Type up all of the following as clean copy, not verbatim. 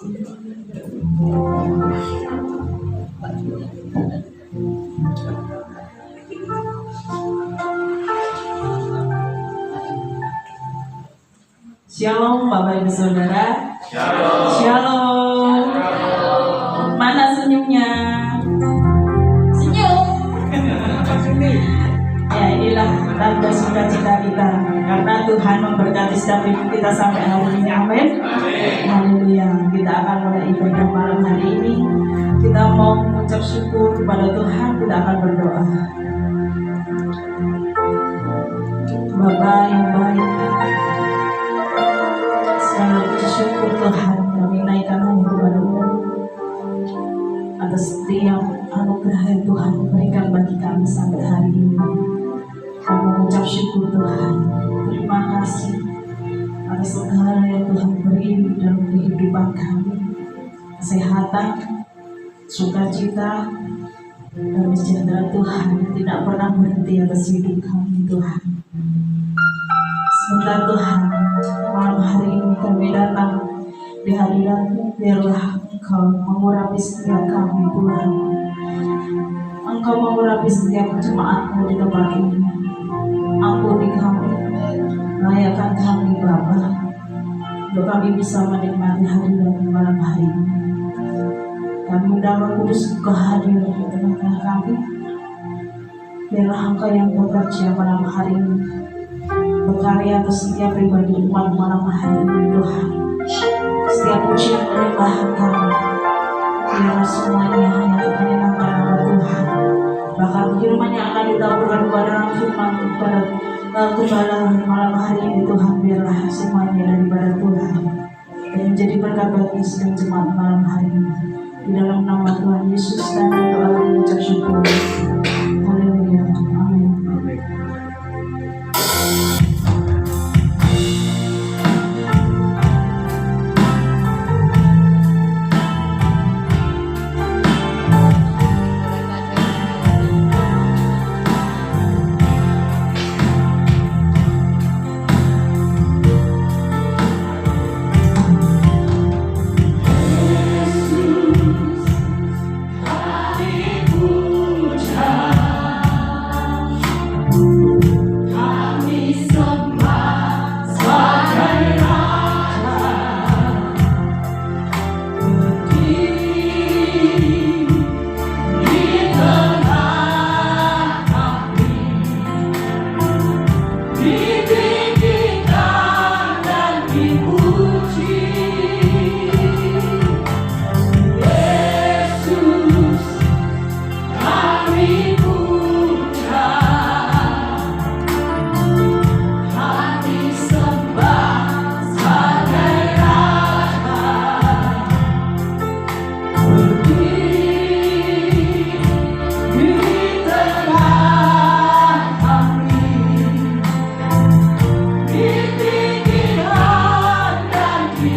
Shalom Bapak Ibu Saudara. Shalom. Shalom. Mana senyumnya? Senyum. Ya, inilah tanda sukacita kita karena Tuhan memberkati setiap hidup kita sampai hari ini. Amin. Haleluya. Kita akan mulai ibadah malam hari ini. Kita mau mengucap syukur kepada Tuhan. Kita akan berdoa. Bapa yang baik, segala puji syukur Tuhan kami naikkan hanya kepada-Mu atas setiap anugerah yang Tuhan berikan bagi kami sampai hari ini. Kami mengucap syukur Tuhan. Terima kasih atas segala yang Tuhan beri dalam kehidupan kami, kesehatan, sukacita, dan sejahtera Tuhan yang tidak pernah berhenti atas hidup kami Tuhan. Sebentar Tuhan, malam hari ini kami datang di hadirat-Mu, biarlah Engkau mengurapi setiap kami Tuhan. Engkau mengurapi setiap jemaat-Mu di tempat ini. Ampuni kami, layakkan kami Bapa, untuk kami bisa menikmati hadirat-Mu malam hari ini. Kami undang Roh Kudus ke hadirat di tengah-tengah kami. Biarlah Engkau yang bekerja malam hari ini, berkarya atas setiap pribadi umat malam hari ini Tuhan. Setiap pujian penyembahan kami, biarlah semuanya hanya untuk menyenangkan nama Tuhan. Bahkan firman yang akan ditaburkan kepada orang firman kepada gembala malam hari ini Tuhan, biarlah semuanya daripada Tuhan dan menjadi berkat bagi sedang jemaat malam hari ini. Di dalam nama Tuhan Yesus dan doa mengucap syukur. Haleluya. Amin. Di pikiran dan di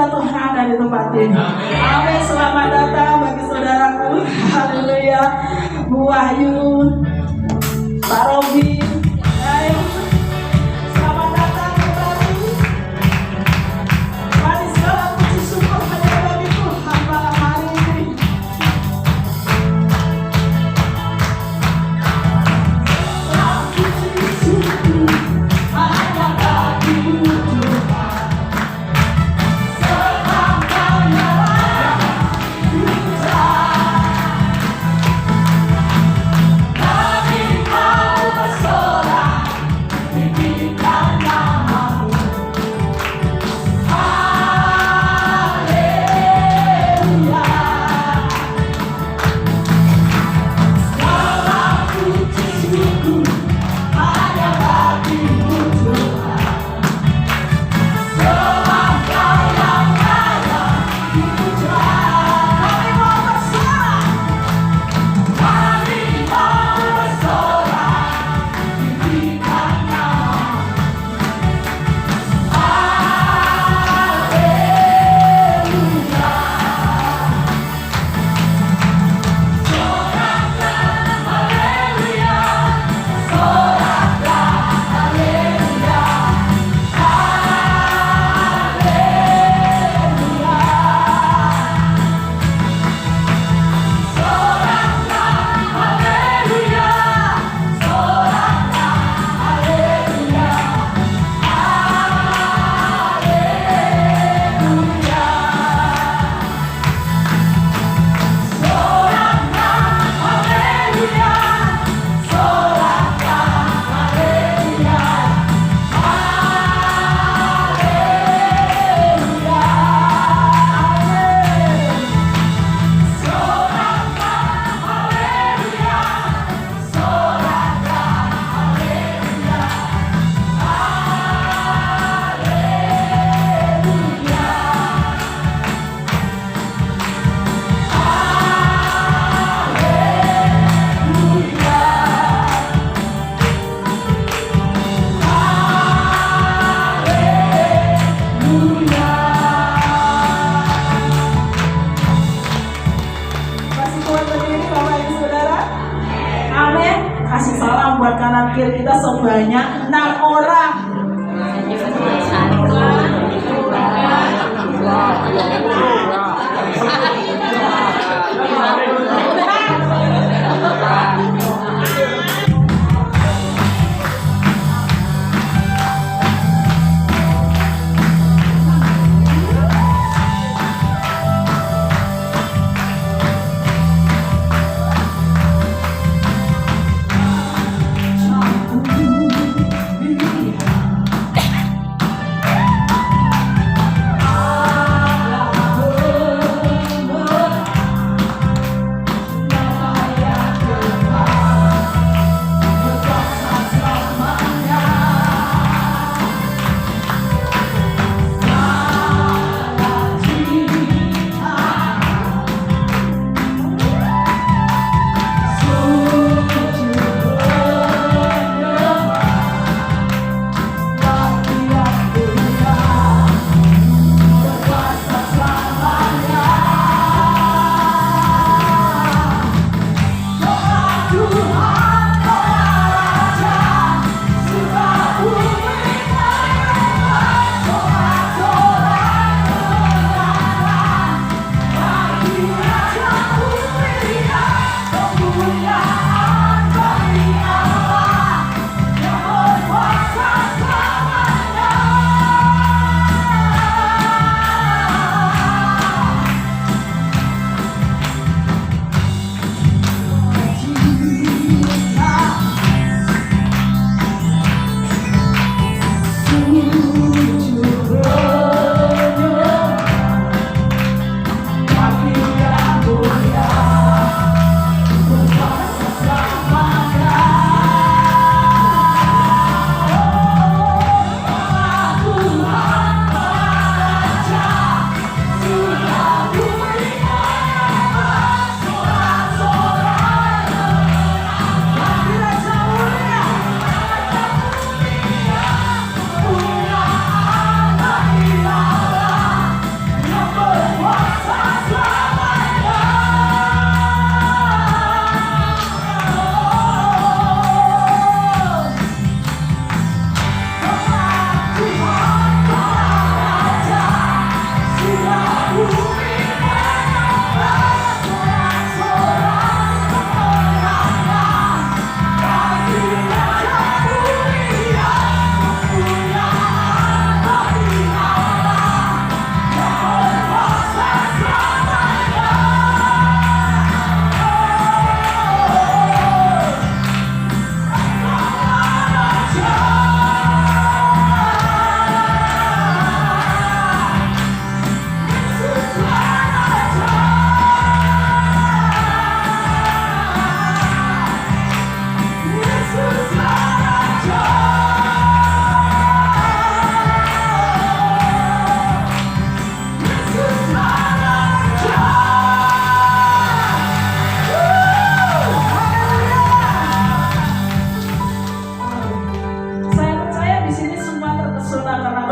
Tuhan ada di tempat ini. Amin. Selamat datang bagi saudaraku. Haleluya. Bu Wahyu, Pak Robi. Ayo. Selamat datang kembali. Mari segala puji syukur hanya bagi Tuhan malam hari ini. Puji syukur hanya bagi Tuhan. Kami mau hadir kita sebanyak 6 orang.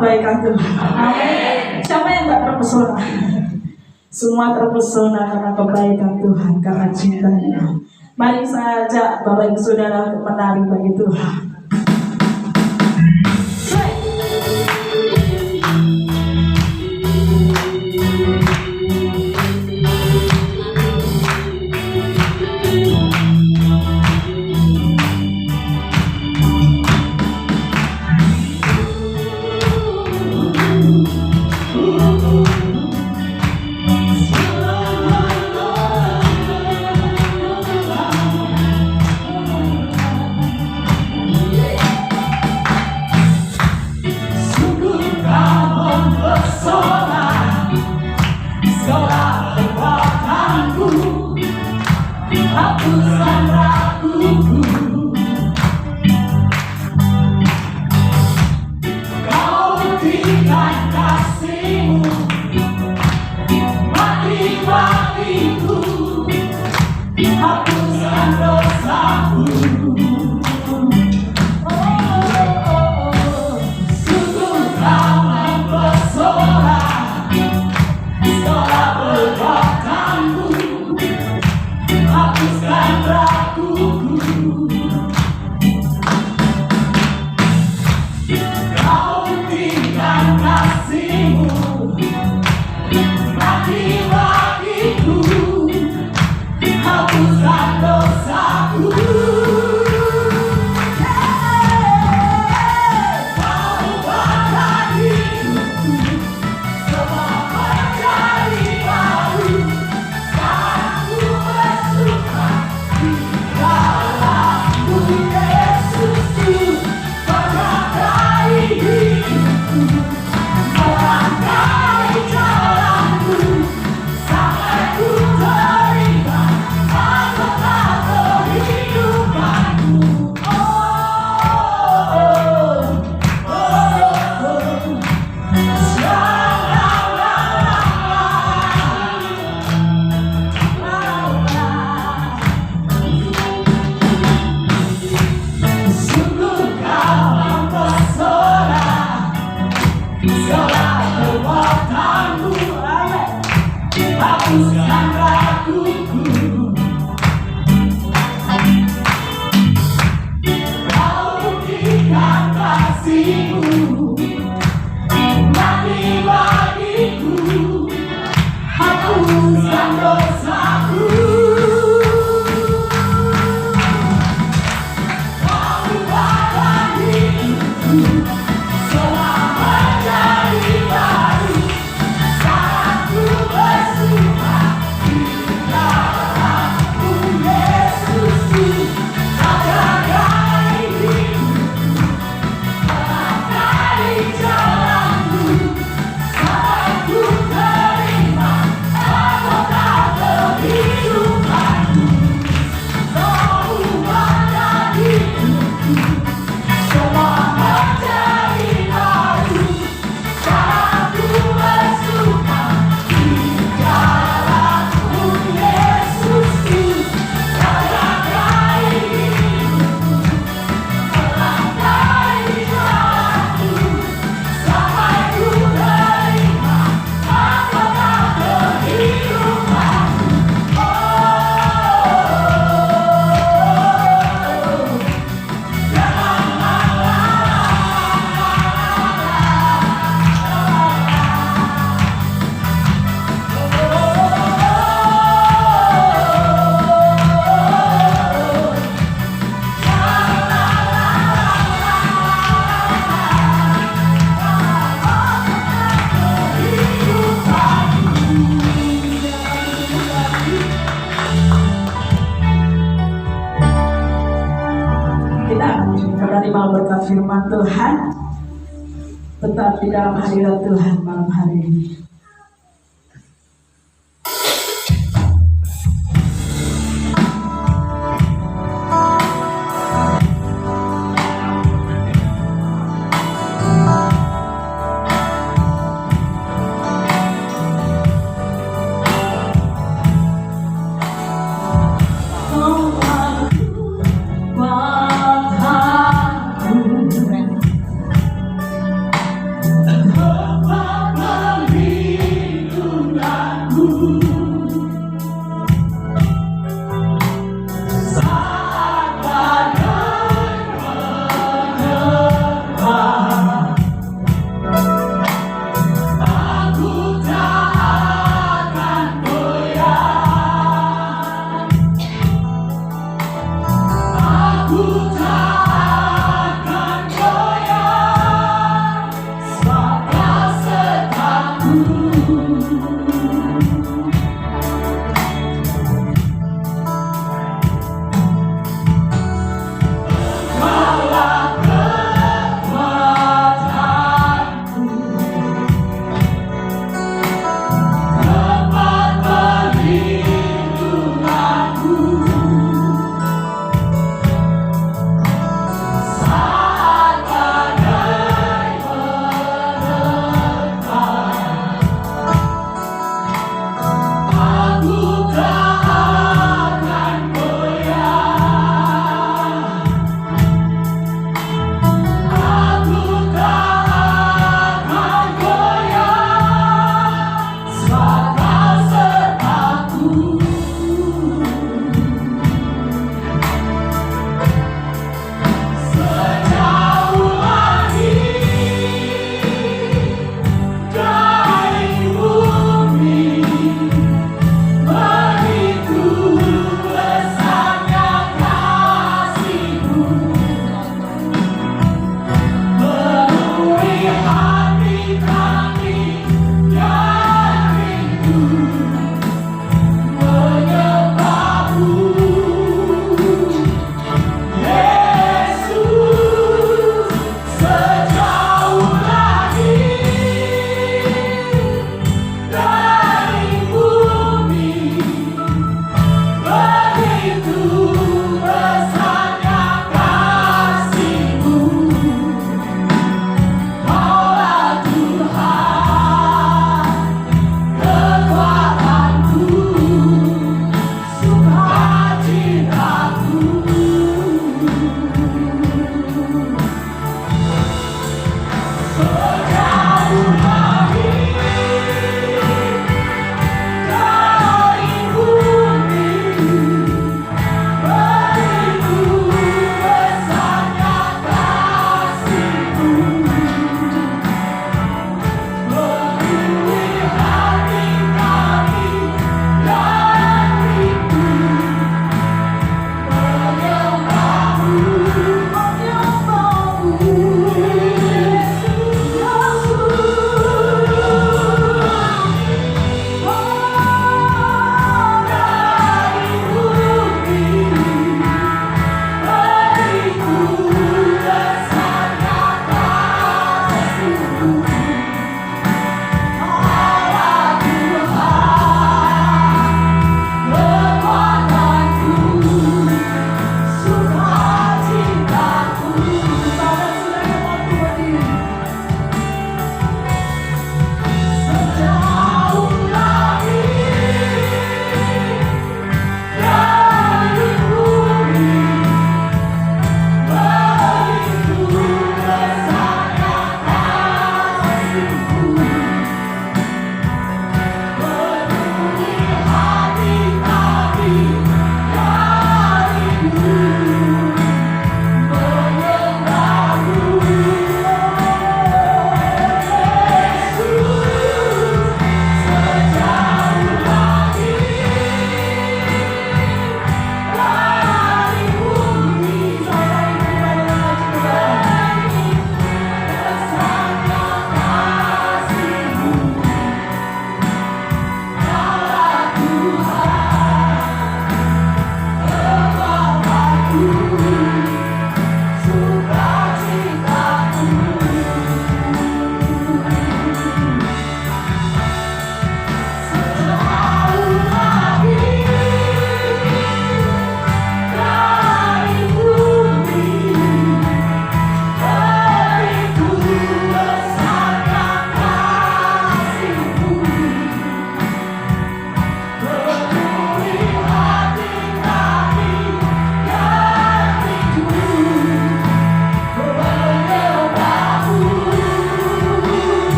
Kebaikan Tuhan. Amin. Siapa yang gak terpesona? Semua terpesona karena kebaikan Tuhan, karena cintanya. Mari saya ajak Bapak Ibu Saudara untuk menari bagi Tuhan. kasih-Mu, bagi-bagiku, hapuskan dosaku. Kau ubahkan hidupku, semua menjadi baru. Sekarang ku bersuka cita dalam-Mu, Yesusku. Jagai hidupku, melangkah di jalan-Mu, sampai ku terima mahkota kehidupanku. Kau ubahkan hidupku, semua menjadi baru. Sekarang ku bersuka di dalam-Mu, Yesusku. Jagai hidupku, melangkah di jalan-Mu, sampai ku terima mahkota kehidupanku. Kita menerima berkat firman Tuhan, tetap di dalam hadirat Tuhan malam hari ini. Kepala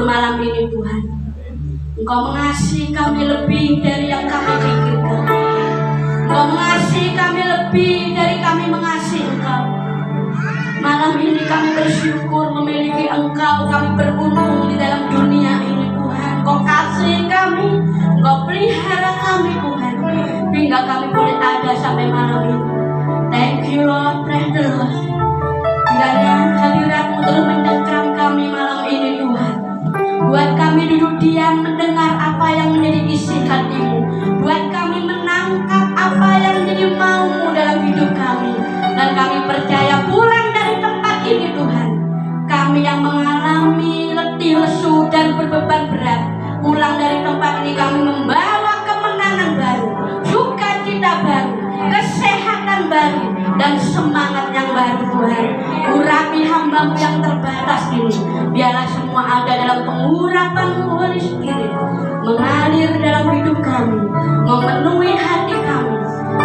malam ini Tuhan. Engkau mengasihi kami lebih dari yang kami pikirkan. Engkau mengasihi kami lebih dari kami mengasihi Engkau. Malam ini kami bersyukur memiliki Engkau. Kami beruntung di dalam dunia ini Tuhan. Engkau kasih kami, Engkau pelihara kami Tuhan, hingga kami boleh ada sampai malam ini. Thank you Lord, praise the Lord. Kiranya hadirat-Mu terus mencengkram kami malam ini Tuhan. Buat kami duduk diam mendengar apa yang menjadi isi hati-Mu. Buat kami menangkap apa yang menjadi mau-Mu dalam hidup kami. Dan kami percaya pulang dari tempat ini Tuhan, kami yang mengalami letih, lesu dan berbeban berat, pulang dari tempat ini kami membawa kemenangan baru, sukacita baru, kesehatan baru, dan semangat yang baru Tuhan. Urapi hamba-Mu yang terbatas ini. Biarlah semua ada dalam pengurapan-Mu Holy Spirit, mengalir dalam hidup kami, memenuhi hati kami,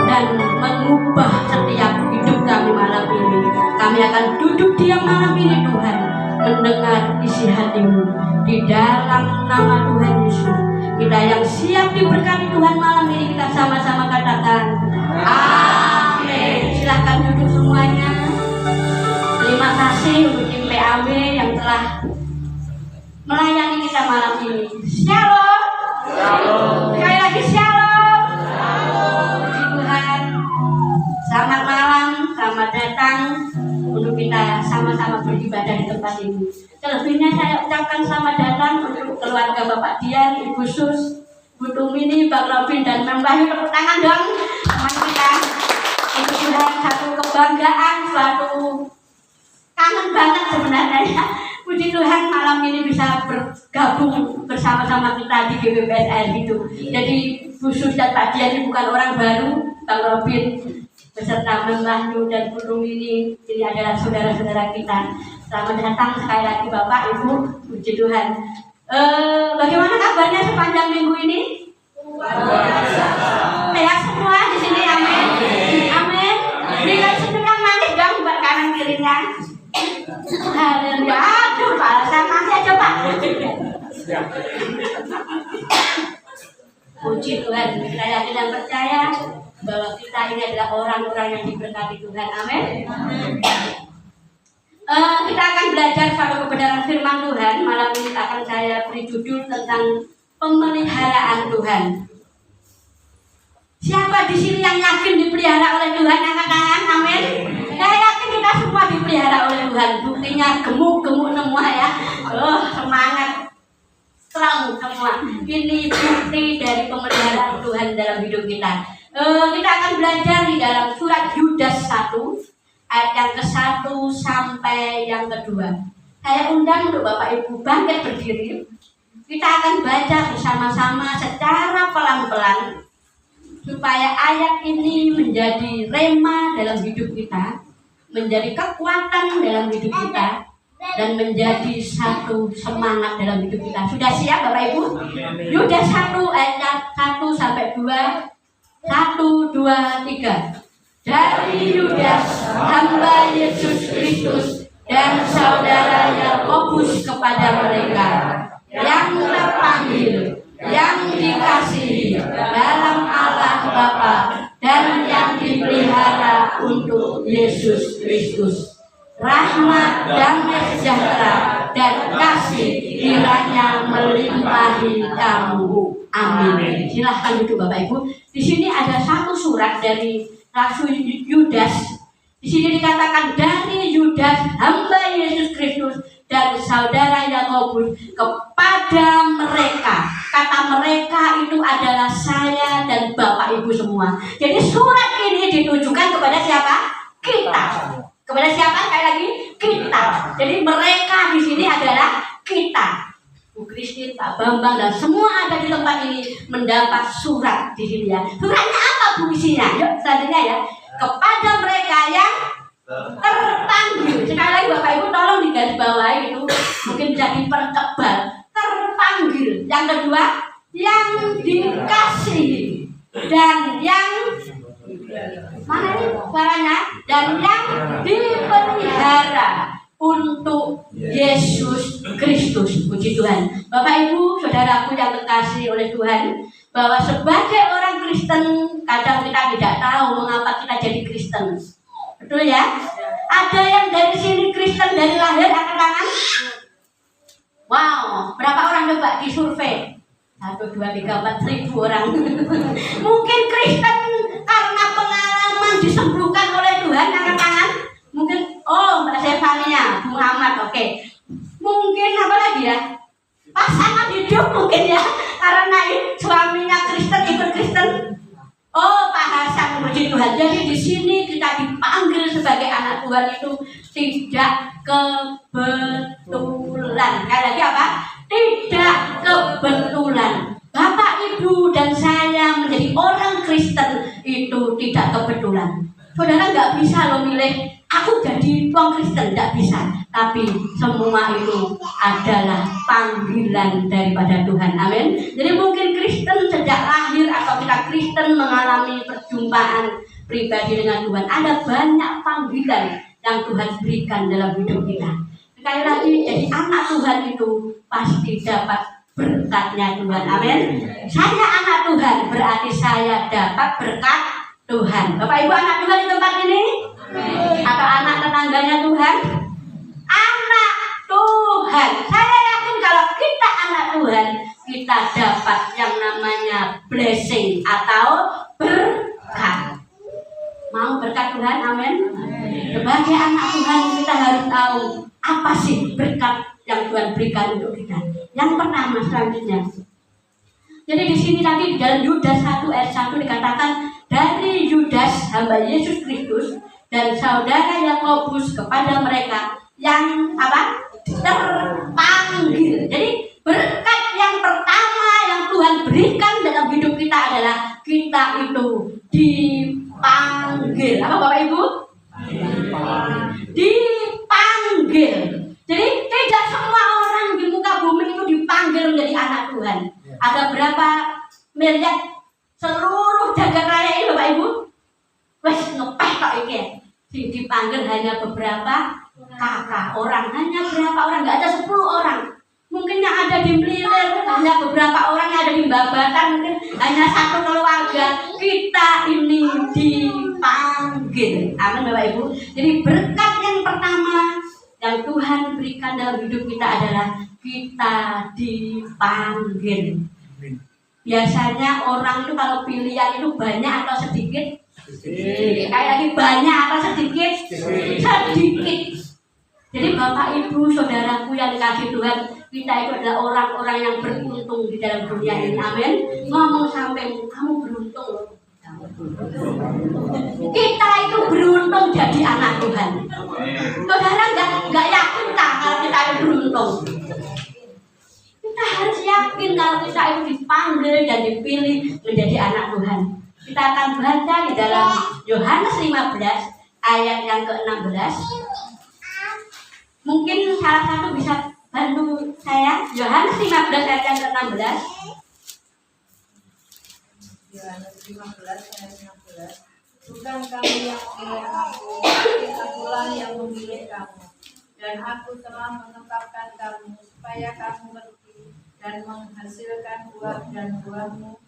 dan mengubah setiap hidup kami malam ini. Kami akan duduk diam malam ini Tuhan, mendengar isi hati-Mu. Di dalam nama Tuhan Yesus, kita yang siap diberkati Tuhan malam ini, kita sama-sama katakan amin. Silahkan duduk semuanya. Terima kasih untuk tim PAW yang telah melayani kita malam ini. Shalom. Sekali lagi shalom. Puji Tuhan. Selamat malam, selamat datang untuk kita sama-sama beribadah di tempat ini. Selebihnya saya ucapkan selamat datang untuk keluarga Bapak Dian, Ibu Sus, Bu Tumini, Bang Robin, dan Mang Wahyu. Tepuk tangan dong sama kita. Puji Tuhan, satu kebanggaan, suatu kangen banget sebenarnya ya. Puji Tuhan malam ini bisa bergabung bersama-sama kita di GBPSR gitu. Jadi Bu Sus dan Pak Dian ini bukan orang baru. Bang Robin beserta Mang Wahyu dan Bu Tumini ini adalah saudara-saudara kita. Selamat datang sekali lagi Bapak Ibu. Puji Tuhan. Bagaimana kabarnya sepanjang minggu ini? Sehat semua di sini, amin. Amin. Lihat sedang manis dong buat kanan kirinya. Haleluya. Aduh, alasan nanti aja Pak. Puji Tuhan. Kita yakin dan percaya bahwa kita ini adalah orang-orang yang diberkati Tuhan, amin. Kita akan belajar satu kebenaran firman Tuhan. Malam ini akan saya beri judul tentang pemeliharaan Tuhan. Siapa di sini yang yakin dipelihara oleh Tuhan? Angkat tangan, amin. Saya yakin kita semua dipelihara oleh Tuhan. Buktinya gemuk-gemuk semua ya. Semangat, strong semua. Ini bukti dari pemeliharaan Tuhan dalam hidup kita. Kita akan belajar di dalam surat Yudas 1 ayat yang ke-1 sampai yang kedua. Saya undang untuk Bapak Ibu bangkit berdiri. Kita akan baca bersama-sama secara pelan-pelan supaya ayat ini menjadi rema dalam hidup kita, menjadi kekuatan dalam hidup kita, dan menjadi satu semangat dalam hidup kita. Sudah siap Bapak Ibu? Yudas 1 ayat 1 sampai 2. 1, 2, 3. Dari Yudas, hamba Yesus Kristus, dan saudara Yakobus kepada mereka yang terpanggil, yang dikasihi dalam Allah Bapa, dan yang dipelihara untuk Yesus Kristus. Rahmat, damai sejahtera, dan kasih kiranya melimpahi kamu. Amin. Silahkan duduk Bapak Ibu. Di sini ada satu surat dari Rasul Yudas. Di sini dikatakan dari Yudas, hamba Yesus Kristus, dan saudara Yakobus kepada mereka. Kata mereka itu adalah saya dan Bapak Ibu semua. Jadi surat ini ditujukan kepada siapa? Kita. Kepada siapa? Sekali lagi, kita. Jadi mereka di sini adalah kita. Bu Kristin, Pak Bambang, dan semua ada di tempat ini mendapat surat di sini ya. Suratnya apa Bu isinya? Yuk selanjutnya ya. Kepada mereka yang terpanggil. Sekali lagi Bapak Ibu tolong digarisbawahi itu, mungkin bisa dipertebal. Terpanggil. Yang kedua, yang dikasihi, dan yang mana ini suaranya? Dan yang dipelihara untuk Yesus Kristus. Puji Tuhan. Bapak Ibu, saudaraku yang terkasih oleh Tuhan, bahwa sebagai orang Kristen kadang kita tidak tahu mengapa kita jadi Kristen. Betul ya? Ada yang dari sini Kristen dari lahir, angkat tangan. Wow, berapa orang coba disurvei? 1, 2, 3, 4 ribu orang. Mungkin Kristen karena pengalaman disembuhkan oleh Tuhan, angkat tangan. Mungkin, oh Mbak Stefania, Bu Muhammad, oke. Mungkin apa lagi ya? Pasangan hidup mungkin ya, karena suaminya Kristen, ikut Kristen. Oh, Pak Hasan, puji Tuhan. Jadi di sini kita dipanggil sebagai anak Tuhan itu tidak kebetulan. Sekali lagi apa? Tidak kebetulan. Bapak, Ibu, dan saya menjadi orang Kristen itu tidak kebetulan. Saudara nggak bisa loh milih, aku jadi orang Kristen, tidak bisa. Tapi semua itu adalah panggilan daripada Tuhan. Amin. Jadi mungkin Kristen sejak lahir atau kita Kristen mengalami perjumpaan pribadi dengan Tuhan. Ada banyak panggilan yang Tuhan berikan dalam hidup kita. Sekali lagi, jadi anak Tuhan itu pasti dapat berkatnya Tuhan. Amin. Saya anak Tuhan, berarti saya dapat berkat Tuhan. Bapak Ibu anak Tuhan di tempat ini? Atau anak tetangganya Tuhan? Anak Tuhan. Saya yakin kalau kita anak Tuhan, kita dapat yang namanya blessing atau berkat. Mau berkat Tuhan? Amin. Sebagai anak Tuhan kita harus tahu apa sih berkat yang Tuhan berikan untuk kita. Yang pertama selanjutnya. Jadi di sini tadi di dalam Yudas 1 ayat 1 dikatakan dari Yudas hamba Yesus Kristus dan saudara Yakobus kepada mereka yang apa? Terpanggil. Jadi berkat yang pertama yang Tuhan berikan dalam hidup kita adalah kita itu dipanggil. Apa Bapak Ibu? Dipanggil. Jadi tidak semua orang di muka bumi itu dipanggil menjadi anak Tuhan. Ada berapa miliar seluruh jagat raya ini Bapak Ibu? Wes ngepeh kok iki. Dipanggil hanya beberapa kakak orang, hanya berapa orang, nggak ada 10 orang. Mungkin yang ada di Meliler hanya beberapa orang, yang ada di Babatan mungkin hanya satu keluarga. Kita ini dipanggil. Amin Bapak Ibu. Jadi berkat yang pertama yang Tuhan berikan dalam hidup kita adalah kita dipanggil. Biasanya orang itu kalau pilihan itu banyak atau sedikit? Sedikit. Kayak lagi banyak atau sedikit? Sedikit. Jadi Bapak Ibu saudaraku yang dikasih Tuhan, kita itu adalah orang-orang yang beruntung di dalam dunia ini. Amin. Ngomong sampai kamu beruntung. Kita itu beruntung jadi anak Tuhan. Saudara nggak yakin tak kalau kita itu beruntung? Kita harus yakin kalau kita itu dipanggil dan dipilih menjadi anak Tuhan. Kita akan baca di dalam Yohanes 15 ayat yang ke-16. Mungkin salah satu bisa bantu saya. Yohanes 15 ayat yang ke-16. Yohanes 15 ayat 16. Bukan kamu yang memilih aku, tapi akulah yang memilih kamu. Dan aku telah menetapkan kamu supaya kamu pergi dan menghasilkan buah, dan buahmu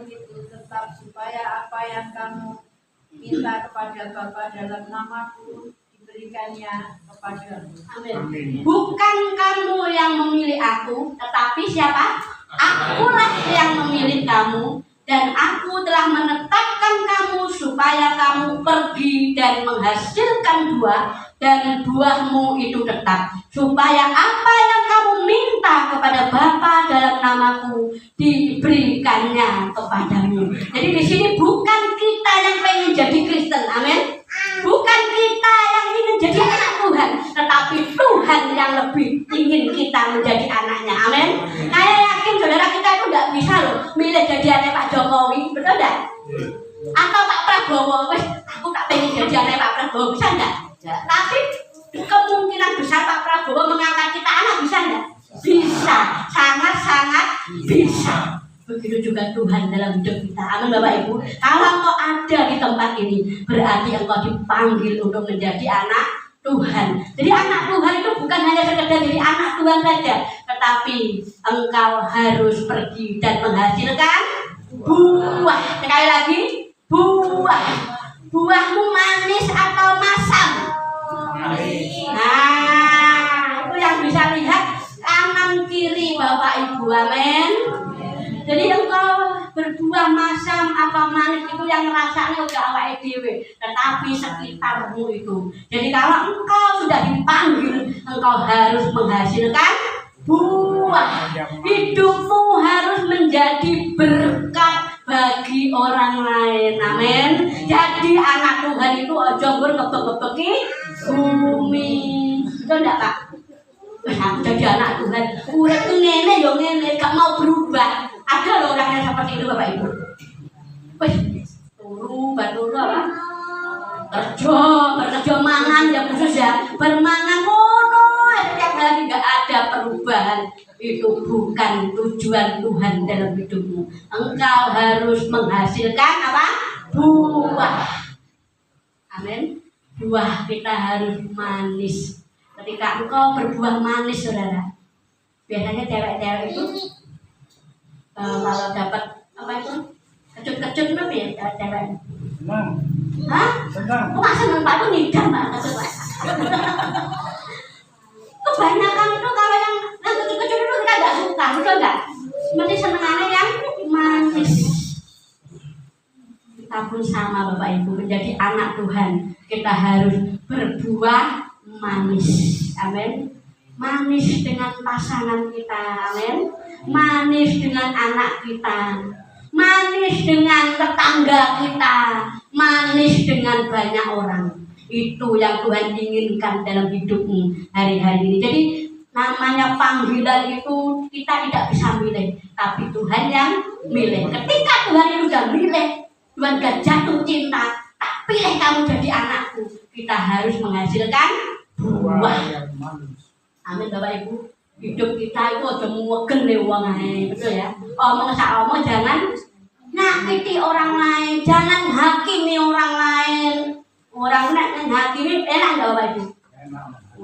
itu tetap, supaya apa yang kamu minta kepada Bapa dalam namaku diberikannya kepadamu. Amin. Bukan kamu yang memilih aku, tetapi siapa? Akulah yang memilih kamu, dan aku telah menetapkan kamu supaya kamu pergi dan menghasilkan buah, dan buahmu itu tetap, supaya apa yang kamu minta kepada Bapa dalam namaku diberikannya kepadamu. Jadi di sini bukan kita yang pengen jadi Kristen, amin. Bukan kita yang ingin jadi anak Tuhan, tetapi Tuhan yang lebih ingin kita menjadi anaknya, amin. Saya yakin saudara kita itu tidak bisa loh milih jadi anak Pak Jokowi, betul tidak? Atau Pak Prabowo, wes aku tak pengen jadi anak Pak Prabowo, bisa enggak? Tapi kemungkinan besar Pak Prabowo mengangkat kita anak, bisa enggak? Bisa, sangat-sangat bisa. Begitu juga Tuhan dalam hidup kita. Amin Bapak Ibu. Kalau engkau ada di tempat ini, berarti engkau dipanggil untuk menjadi anak Tuhan. Jadi anak Tuhan itu bukan hanya sekedar jadi anak Tuhan saja, tetapi engkau harus pergi dan menghasilkan buah. Sekali lagi, buah. Buahmu manis atau masam? Nah, itu yang bisa lihat kanan kiri Bapak Ibu, amin. Jadi engkau berbuah masam apa manis itu yang rasanya udah awake dhewe, tetapi sekitarmu itu. Jadi kalau engkau sudah dipanggil, engkau harus menghasilkan buah. Hidupmu harus menjadi berkat bagi orang lain, amin. Jadi anak Tuhan itu ojo ngebek-ngebeki bumi. Betul enggak, Pak? Aku jadi anak Tuhan, urip tuh ngene yo ngene, gak mau berubah. Ada loh orang yang seperti itu Bapak Ibu. Wih, turu apa? Kerja mangan ya khusus ya. Bermangan mono setiap hari gak ada perubahan. Itu bukan tujuan Tuhan dalam hidupmu. Engkau harus menghasilkan apa? Buah. Amin. Buah kita harus manis. Ketika engkau berbuah manis, saudara, biasanya cewek-cewek itu kalau dapat apa itu kecut-kecut apa ya cewek? Hah? Kok masa nampak tuh ngidam Pak kecut? Kebanyakan itu kalau yang kecut-kecut itu kita nggak suka, betul nggak? Mesti senengannya yang manis. Kita pun sama Bapak Ibu, menjadi anak Tuhan kita harus berbuah manis, amin. Manis dengan pasangan kita, amin. Manis dengan anak kita, manis dengan tetangga kita, manis dengan banyak orang. Itu yang Tuhan inginkan dalam hidupmu hari-hari ini. Jadi namanya panggilan itu kita tidak bisa milih, tapi Tuhan yang milih. Ketika Tuhan itu sudah milih, Tuhan sudah jatuh cinta, tak pilih kamu jadi anakku, kita harus menghasilkan buah. Amin Bapak Ibu. Hidup kita itu aja muwegen nih wong ae, betul ya. Omong sak omong jangan nyakiti orang lain, jangan hakimi orang lain. Orang nek hakimi enak enggak Bapak Ibu?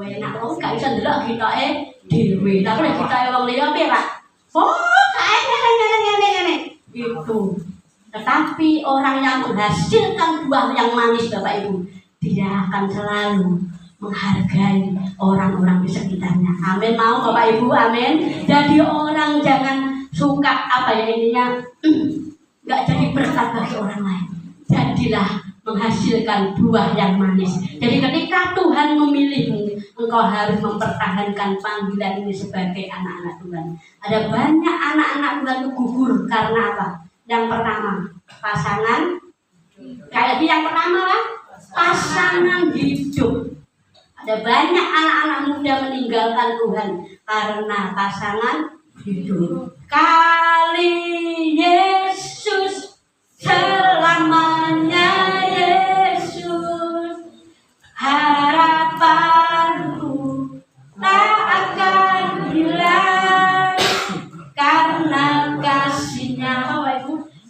Enak wong gak iso ndelok kitoke dhewe. Tapi nek kitoke wong liya piye, Pak? Oh, kae ngene. Itu. Tetapi orang yang menghasilkan buah yang manis Bapak Ibu, dia akan selalu menghargai orang-orang di sekitarnya. Amin, mau Bapak Ibu, amin. Jadi orang jangan suka apa ya intinya nggak jadi berkat bagi orang lain. Jadilah menghasilkan buah yang manis. Jadi ketika Tuhan memilihmu, engkau harus mempertahankan panggilan ini sebagai anak-anak Tuhan. Ada banyak anak-anak Tuhan itu gugur karena apa? Yang pertama, pasangan. Kayak yang pertama lah, pasangan hidup. Ada banyak anak-anak muda meninggalkan Tuhan karena pasangan hidup. Kali Yesus selamanya Yesus, harapanku tak akan hilang karena kasih-Nya.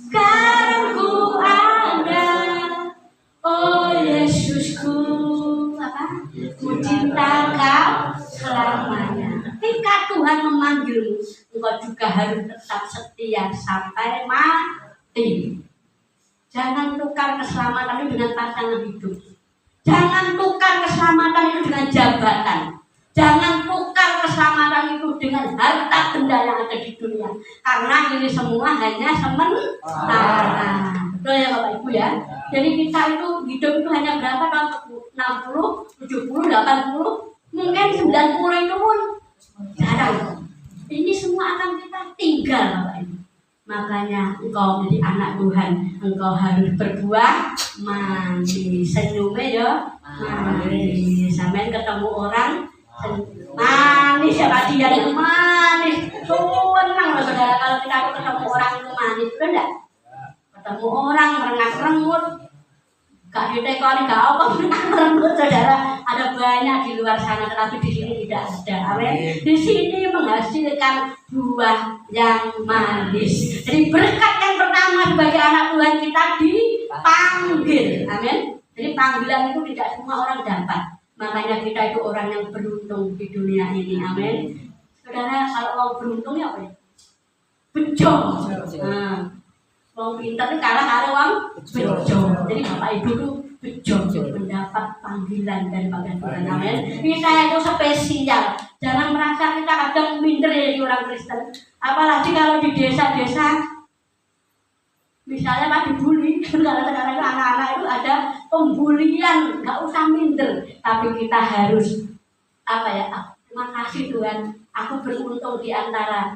Kan ku ada, oh Yesusku, ku cinta Kau selamanya. Ketika Tuhan memanggilmu, engkau juga harus tetap setia sampai mati. Jangan tukar keselamatan itu dengan pasangan hidup. Jangan tukar keselamatan itu dengan jabatan. Jangan tukar keselamatan itu dengan harta benda yang ada di dunia. Karena ini semua hanya sementara. Betul ya Bapak Ibu ya. Jadi kita itu hidup itu hanya berapa tahun? 60, 70, 80, mungkin 90 itu pun jarang. Ini semua akan kita tinggal Bapak Ibu. Makanya engkau menjadi anak Tuhan, engkau harus berbuah manis. Senyumnya ya manis. Sampai ketemu orang manis ya Pak Dian itu manis. Senang loh saudara kalau kita ketemu orang itu manis, betul enggak? Ketemu orang merengat-rengut, gak ditekoni, gak apa merengut saudara. Ada banyak di luar sana, tetapi di sini tidak ada. Amin. Di sini menghasilkan buah yang manis. Jadi berkat yang pertama sebagai anak Tuhan kita dipanggil. Amin. Jadi panggilan itu tidak semua orang dapat. Makanya kita itu orang yang beruntung di dunia ini. Amin. Saudara, kalau mau beruntung ya apa ya? Bejo. Nah, wong pinter itu kalah karo wong bejo. Jadi Bapak Ibu itu bejo mendapat panggilan daripada Tuhan. Amin. Kita itu spesial. Jangan merasa kita kadang minder ya jadi orang Kristen. Apalagi kalau di desa-desa, misalnya Pak dibully. Kalau sekarang itu anak-anak itu ada pembulian, nggak usah minder. Tapi kita harus terima kasih Tuhan. Aku beruntung di antara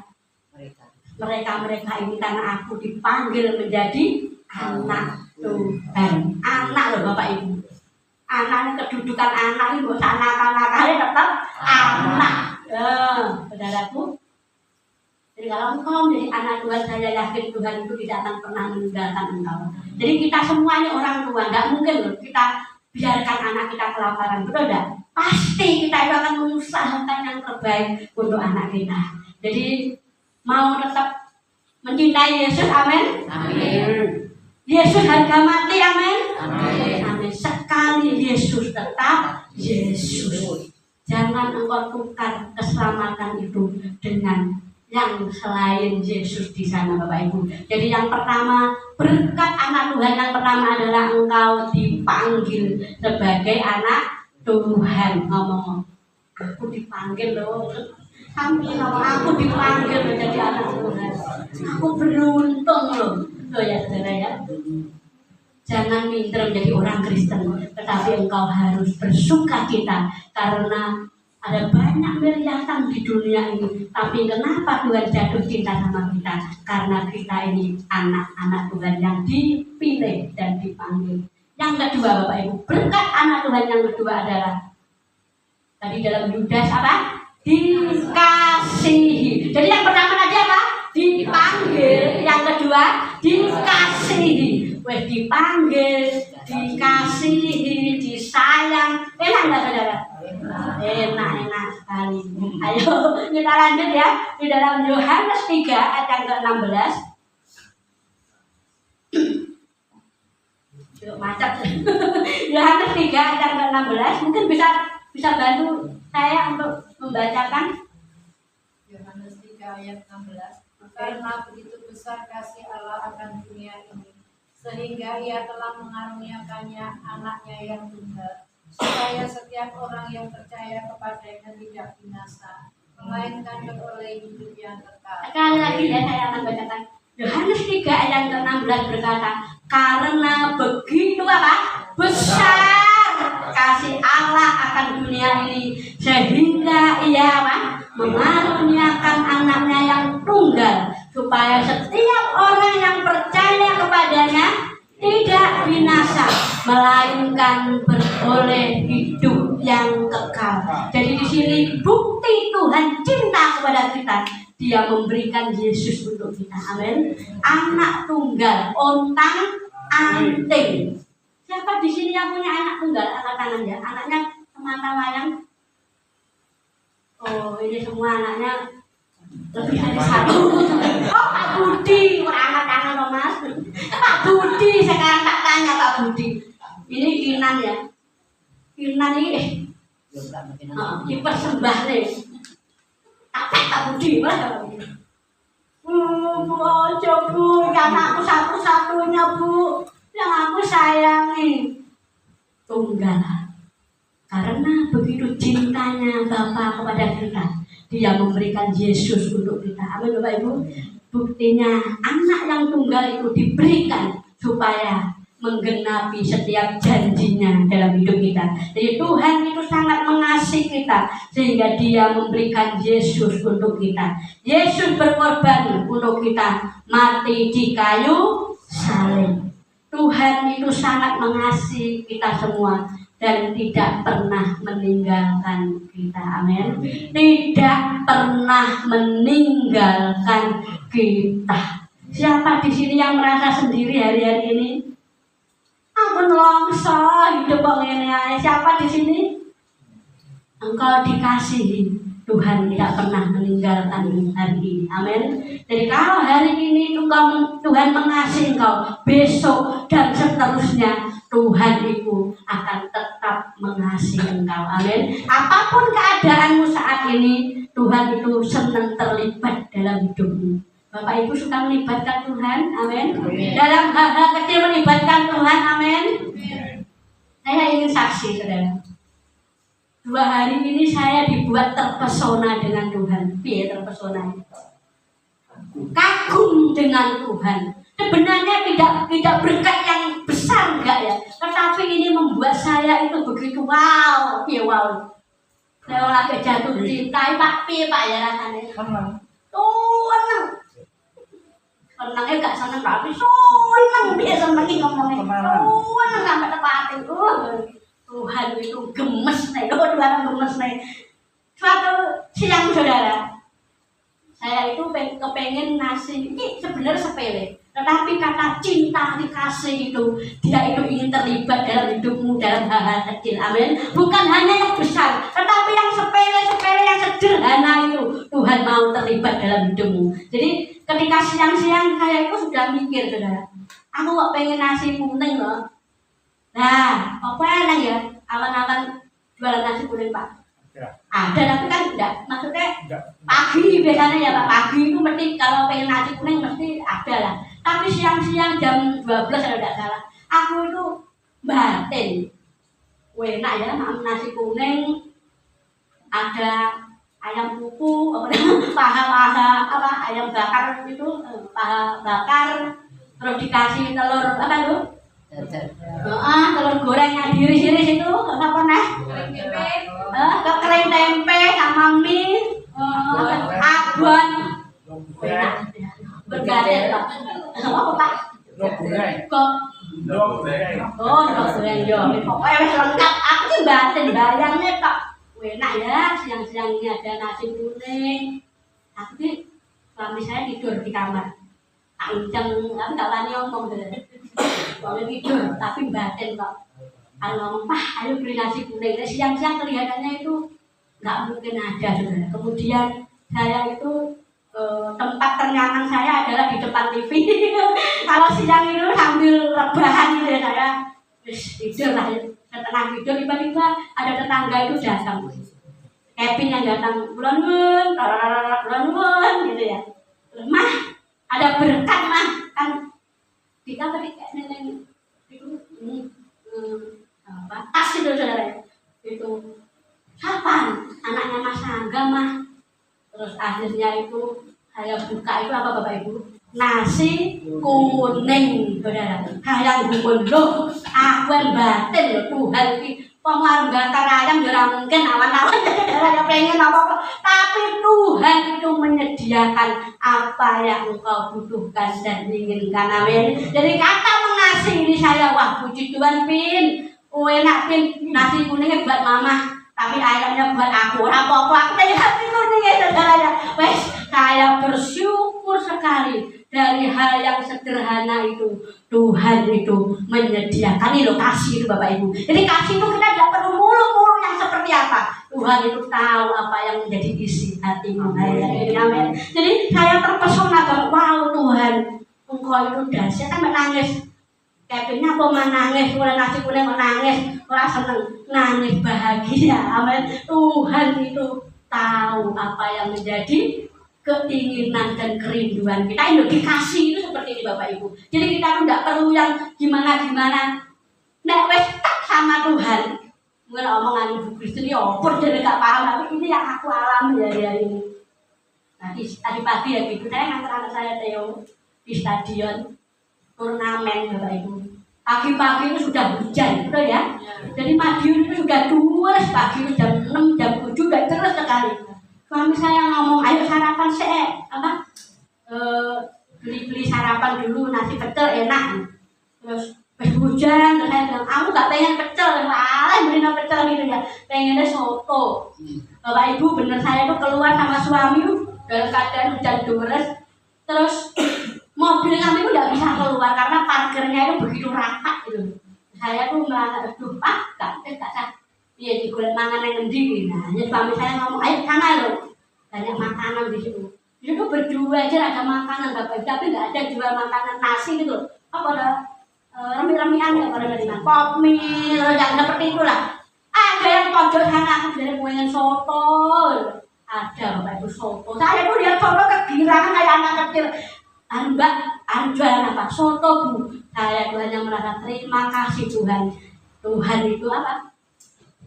mereka ini karena aku dipanggil menjadi anak Tuhan. Anak loh Bapak Ibu. Anak kedudukan anak ini bukan anak-anaknya tetap anak. Saudaraku. Jadi kalau engkau menjadi anak Tuhan, saya yakin Tuhan itu tidak akan pernah meninggalkan engkau. Jadi kita semua ini orang tua, nggak mungkin loh kita biarkan anak kita kelaparan, betul tidak? Pasti kita itu akan mengusahakan yang terbaik untuk anak kita. Jadi mau tetap mencintai Yesus, amin. Amin. Yesus harga mati, amin. Amin. Amin. Sekali Yesus tetap Yesus. Jangan engkau tukar keselamatan itu dengan yang selain Yesus di sana, Bapak Ibu. Jadi yang pertama, berkat anak Tuhan yang pertama adalah engkau dipanggil sebagai anak Tuhan. Ngomong, aku dipanggil loh. Sampai ngomong, aku dipanggil menjadi anak Tuhan. Aku beruntung loh. Loh ya saudara ya. Jangan minder menjadi orang Kristen, tetapi engkau harus bersukacita karena ada banyak miliaran di dunia ini. Tapi kenapa Tuhan jatuh cinta sama kita? Karena kita ini anak-anak Tuhan yang dipilih dan dipanggil. Yang kedua Bapak Ibu, berkat anak Tuhan yang kedua adalah tadi dalam Yudas apa? Dikasihi. Jadi yang pertama tadi apa? Dipanggil. Yang kedua dikasihi. Wes dipanggil, dikasihi, disayang. Enak nggak saudara? Enak sekali. Ayo kita lanjut ya. Di dalam Yohanes 3 ayat yang ke-16. Yuk macet. Yohanes 3 ayat yang ke-16. Mungkin bisa bantu saya untuk membacakan. Yohanes 3 ayat 16. Karena begitu besar kasih Allah akan dunia ini, sehingga Ia telah mengaruniakannya anaknya yang tunggal, supaya setiap orang yang percaya kepadanya tidak binasa, melainkan beroleh hidup yang kekal. Sekali lagi ya saya akan bacakan. Yohanes 3 ayat ke-16 berkata, karena begitu apa? Besar kasih Allah akan dunia ini, sehingga Ia apa? Mengaruniakan anaknya yang tunggal, supaya setiap orang yang percaya kepadanya tidak binasa, melainkan beroleh hidup yang kekal. Jadi di sini bukti Tuhan cinta kepada kita. Dia memberikan Yesus untuk kita. Amin. Anak tunggal, ontang anting. Siapa di sini yang punya anak tunggal? Angkat tangan ya. Anaknya semata wayang. Oh, ini semua anaknya lebih dari satu. Oh, Pak Budi, angkat tangan loh Mas. Pak Budi, sekarang tak tanya Pak Budi. Ini Kinan ya. Kinan ini dipersembah nih. Pak Budi, mana Pak Budi? Bu, ojo Bu, karena aku satu-satunya Bu, yang aku sayangi. Tunggal. Karena begitu cintanya Bapa kepada kita, Dia memberikan Yesus untuk kita. Amin Bapak Ibu. Buktinya anak yang tunggal itu diberikan supaya menggenapi setiap janjinya dalam hidup kita. Jadi Tuhan itu sangat mengasihi kita sehingga Dia memberikan Yesus untuk kita. Yesus berkorban untuk kita, mati di kayu salib. Tuhan itu sangat mengasihi kita semua dan tidak pernah meninggalkan kita. Amin. Tidak pernah meninggalkan kita. Siapa di sini yang merasa sendiri hari-hari ini? Ampun longso hidup kok ngene ae. Siapa di sini? Engkau dikasihi. Tuhan tidak pernah meninggalkan hari ini. Amin. Jadi kalau hari ini Tuhan mengasihi engkau, besok dan seterusnya Tuhan itu akan tetap tetap mengasihi engkau. Amin. Apapun keadaanmu saat ini, Tuhan itu senang terlibat dalam hidupmu. Bapak Ibu suka melibatkan Tuhan, amin. Dalam hal-hal kecil melibatkan Tuhan, amin. Saya ingin saksi, saudara. 2 hari ini saya dibuat terpesona dengan Tuhan. Piye terpesona? Kagum dengan Tuhan. Sebenarnya tidak berkat yang besar enggak ya, tetapi ini membuat saya itu begitu wow, wow. Saya lagi jatuh cinta, Pak ya rasanya. Senang. Senangnya gak senang tapi senang dia senang ngomongnya. Senang sampai tepatin. Tuhan itu gemes nih, Tuhan gemes nih. Suatu siang saudara, saya itu kepengen nasi. Ini sebenarnya sepele. Tetapi kata cinta dikasih itu, dia itu ingin terlibat dalam hidupmu dalam hal-hal kecil, amin. Bukan hanya yang besar, tetapi yang sepele-sepele, yang sederhana itu Tuhan mau terlibat dalam hidupmu. Jadi ketika siang-siang saya itu sudah mikir, saudara, aku kok pengen nasi kuning loh. Nah, apa enak ya, awan-awan jualan nasi kuning Pak? Ada, tapi kan enggak, maksudnya pagi biasanya ya Pak, pagi itu mesti kalau pengen nasi kuning mesti ada lah. Tapi siang-siang jam 12 kalau tidak salah, aku itu batin. Enak ya, nasi kuning, ada ayam kuku, paha-paha, ayam bakar itu, paha bakar, terus dikasih telur, apa itu? Telur goreng yang diiris-iris itu, apa nah? Kering tempe sama mie, abon, enak. Bergadet Pak. Apa Pak? Kok? Goreng yo. Pokoknya wis lengkap. Aku sih batin bayangnya Pak. Enak ya, siang-siang ini ada nasi kuning. Tapi suami saya tidur di kamar. Kenceng, tapi gak wani ngomong deh. Soalnya tidur, tapi batin kok. Kalau ngomong, Pak, ayo beli nasi kuning. Siang-siang kelihatannya itu nggak mungkin ada, saudara. Kemudian saya itu tempat ternyaman saya adalah di depan TV. Kalau siang itu sambil rebahan gitu ya saya tidur lah, setengah tidur tiba-tiba ada tetangga itu datang. Kevin yang datang, bulan gitu ya. Mah, ada berkat mah kan kita tadi kayak neneng itu tas itu saudara itu kapan anaknya Mas Angga mah. Terus akhirnya itu saya buka itu apa Bapak Ibu? Nasi kuning, saudara. Hayang gumendo, awan batin loh Tuhan ini. Penghargaan ayam ya mungkin awan-awan saudara pengen apa-apa. Tapi Tuhan itu menyediakan apa yang engkau butuhkan dan inginkan, amin. Jadi kata mengasihi ini saya, wah puji Tuhan Pin. Enak Pin, nasi kuningnya buat mama. Tapi ayamnya buat aku, apa-apa aku pengen nasi kuning ya saudara. Wes, saya bersyukur sekali dari hal yang sederhana itu Tuhan itu menyediakan. Ini loh kasih itu Bapak Ibu. Jadi kasih itu kita tidak perlu mulu-mulu yang seperti apa. Tuhan itu tahu apa yang menjadi isi hatimu. Amin. Jadi saya terpesona banget. Wow Tuhan, Engkau itu dahsyat. Kan menangis. Kevinnya apa menangis, mulai nasi kuning menangis, orang seneng, nangis bahagia, amin. Tuhan itu tahu apa yang menjadi keinginan dan kerinduan kita. Ini dikasih itu seperti ini Bapak Ibu. Jadi kita tidak perlu yang gimana-gimana. Nek wes tak sama Tuhan. Mungkin omongan Ibu Kristen ya opor jadi gak paham, tapi ini yang aku alami hari-hari ini. Tadi pagi ya gitu, saya ngantar anak saya Theo di stadion turnamen Bapak Ibu. Pagi-pagi itu sudah hujan, betul ya? Jadi Madiun itu sudah deres pagi itu jam 6, jam 7 udah deres sekali. Suami saya ngomong, ayo sarapan beli sarapan dulu, nasi pecel enak. Terus hujan, terus saya bilang, aku gak pengen pecel, malah beli pecel gitu ya. Pengennya soto. Bapak Ibu bener saya itu keluar sama suami dalam keadaan hujan deres. Terus mobil kami itu tidak bisa keluar karena parkirnya itu begitu rapat gitu. Saya tuh merasa, aduh Pak, gak sah. Iya di kulit mangan yang ngendi. Nah, suami saya ngomong, ayo sana loh, banyak makanan di situ. Di situ berdua aja ada makanan Bapak Ibu, tapi nggak ada jual makanan nasi gitu. Apa ada remi-remian ya pada dari pop mie, yang seperti itulah. ada yang pojok sana, aku jadi pengen soto. Ada Bapak Ibu soto. Saya tuh lihat soto kegirangan kayak anak kecil. Mbak, jualan apa? Soto Bu. Saya tuh hanya merasa terima kasih Tuhan. Tuhan itu apa?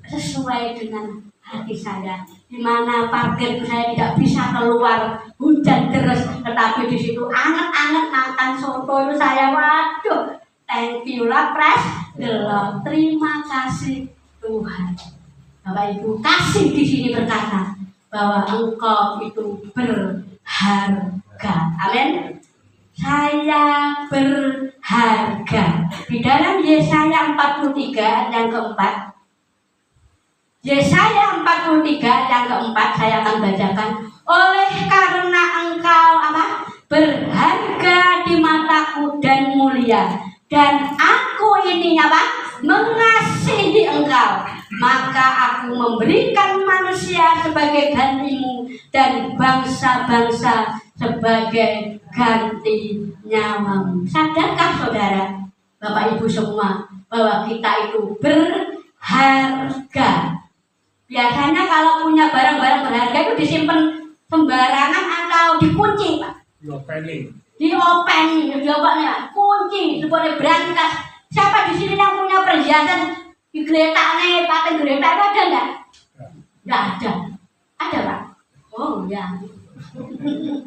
Sesuai dengan hati saya. Di mana parkir saya tidak bisa keluar, hujan deras, tetapi di situ anget-anget makan soto itu saya, waduh, thank you lah pres, terima kasih Tuhan. Bapak Ibu kasih di sini berkata bahwa engkau itu berharga. Amin. Saya berharga. Di dalam Yesaya 43 yang keempat. Yesaya 43 yang keempat saya akan bacakan. Oleh karena engkau apa? Berharga di mataku dan mulia, dan aku ini apa? Mengasihi engkau, maka aku memberikan manusia sebagai gantimu dan bangsa-bangsa sebagai ganti nyawamu. Sadarkah saudara, Bapak Ibu semua, bahwa kita itu berharga? Biasanya kalau punya barang-barang berharga itu disimpan sembarangan atau dikunci, Pak? Diopen, kunci, supaya berangkas. Siapa di sini yang punya perhiasan di geretanya, paten gereta itu ada enggak? Enggak ada. Ada, Pak? Oh, ya.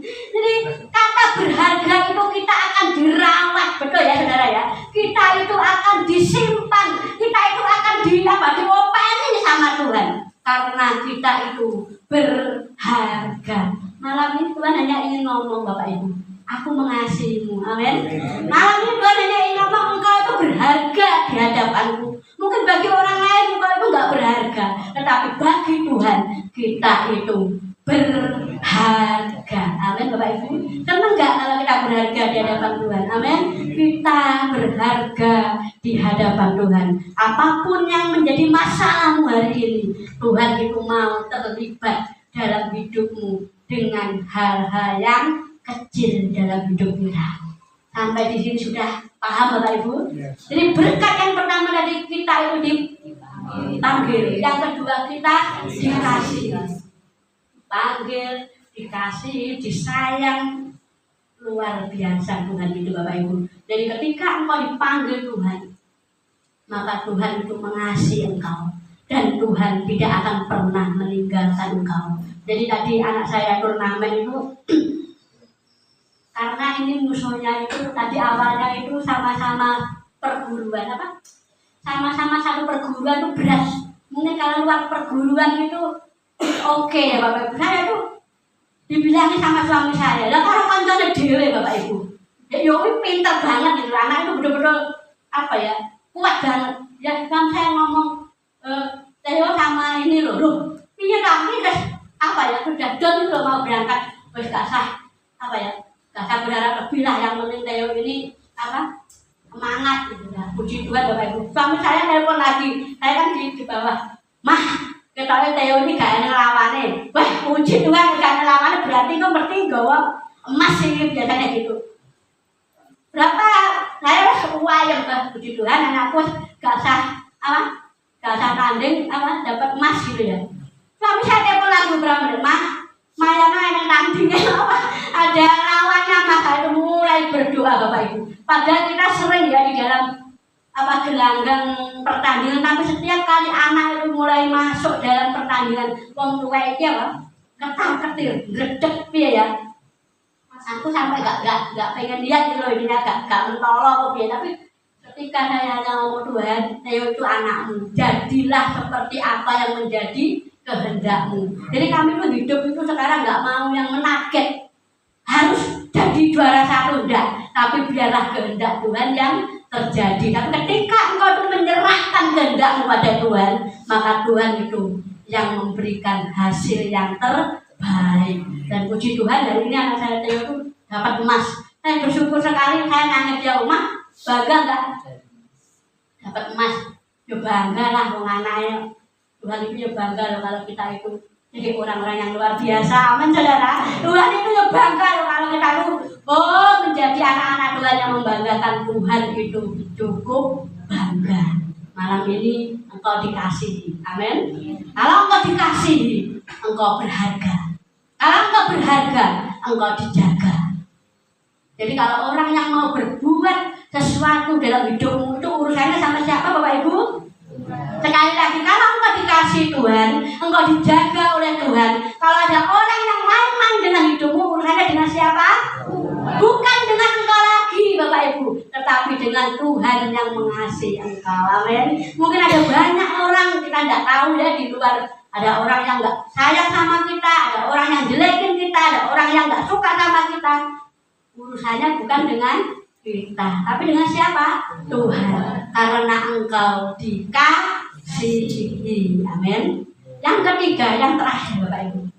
Jadi kata berharga itu kita akan dirawat, betul ya saudara ya? Kita itu akan disimpan, kita itu akan diopeni sama Tuhan. Karena kita itu berharga. Malam ini Tuhan hanya ingin ngomong, Bapak Ibu, aku mengasihimu. Amin. Malam ini Tuhan hanya ingin ngomong, engkau itu berharga di hadapanku. Mungkin bagi orang lain engkau itu enggak berharga, tetapi bagi Tuhan kita itu berharga. Amin, Bapak Ibu. Senang enggak kalau kita berharga di hadapan Tuhan? Amin. Kita berharga di hadapan Tuhan. Apapun yang menjadi masalahmu hari ini, Tuhan itu mau terlibat dalam hidupmu dengan hal-hal yang kecil dalam hidup kita. Sampai di sini sudah paham, Bapak Ibu? Jadi berkat yang pertama dari kita itu dipanggil, yang kedua kita dikasih. Panggil, dikasih, disayang, luar biasa Tuhan itu, Bapak Ibu. Jadi ketika engkau dipanggil Tuhan, maka Tuhan itu mengasihi engkau, dan Tuhan tidak akan pernah meninggalkan engkau. Jadi tadi anak saya turnamen itu karena ini musuhnya itu tadi awalnya itu sama-sama perguruan apa? Sama-sama satu perguruan itu berat. Mungkin kalau luar perguruan itu oke ya Bapak Ibu. Saya tuh dibilangin sama suami saya, lah kalau kancane dhewe Bapak Ibu. Ya yo pintar banget itu anak itu betul-betul apa ya? Kuat banget. Ya kan saya ngomong Teo sama ini loh. Piye kami apa ya sudah don itu mau berangkat wis gak sah apa ya? Gak sah berharap lebih lah, yang penting Teo ini apa? Semangat gitu ya. Puji Tuhan Bapak Ibu. Suami saya telepon lagi. Saya kan di bawah. Mah, ketoknya Teo ini gak ada lawannya. Wah, puji Tuhan gak ada lawannya, berarti kok mesti gawa emas sih biasanya gitu. Berapa? Saya uayam ke puji Tuhan, anakku gak sah apa? Gak sah tanding apa? Dapat emas gitu ya. Suami saya telepon lagi beberapa menit, Mah, Mayana yang tandingnya apa? Ada lawannya, Mas. Saya mulai berdoa Bapak Ibu. Padahal kita sering ya di dalam apa gelanggang pertandingan, tapi setiap kali anak itu mulai masuk dalam pertandingan wong tua itu apa ketar-ketir gredeg piye ya, aku sampai gak pengen lihat gitu loh, ini gak mentolong piye, tapi ketika saya ngomong Tuhan, Teo itu anakmu, jadilah seperti apa yang menjadi kehendakmu. Jadi kami tuh hidup itu sekarang gak mau yang menarget harus jadi juara satu, enggak, tapi biarlah kehendak Tuhan yang terjadi. Tapi ketika engkau menyerahkan kehendakmu pada Tuhan, maka Tuhan itu yang memberikan hasil yang terbaik. Dan puji Tuhan hari ini anak saya Teo itu dapat emas. Saya bersyukur sekali, saya nangis ya rumah, bangga enggak? Dapat emas, ya bangga lah wong anaknya. Tuhan itu ya bangga loh kalau kita itu jadi orang-orang yang luar biasa. Amin saudara. Tuhan itu ya bangga loh kalau kita itu menjadi anak-anak Tuhan yang membanggakan. Tuhan itu cukup bangga. Malam ini engkau dikasihi. Amin. Kalau engkau dikasihi, engkau berharga. Kalau engkau berharga, engkau dijaga. Jadi kalau orang yang mau berbuat sesuatu dalam hidupmu itu urusannya sama siapa, Bapak Ibu? Sekali lagi, kalau engkau dikasih Tuhan, engkau dijaga oleh Tuhan. Kalau ada orang yang main-main dengan hidupmu, urusannya dengan siapa? Bukan dengan engkau lagi, Bapak Ibu, tetapi dengan Tuhan yang mengasihi engkau. Amin. Mungkin ada banyak orang kita tidak tahu ya di luar. Ada orang yang nggak sayang sama kita, ada orang yang jelekin kita, ada orang yang nggak suka sama kita. Urusannya bukan dengan kita, tapi dengan siapa? Tuhan. Karena engkau dikasihi. Amin. Yang ketiga, yang terakhir, Bapak Ibu.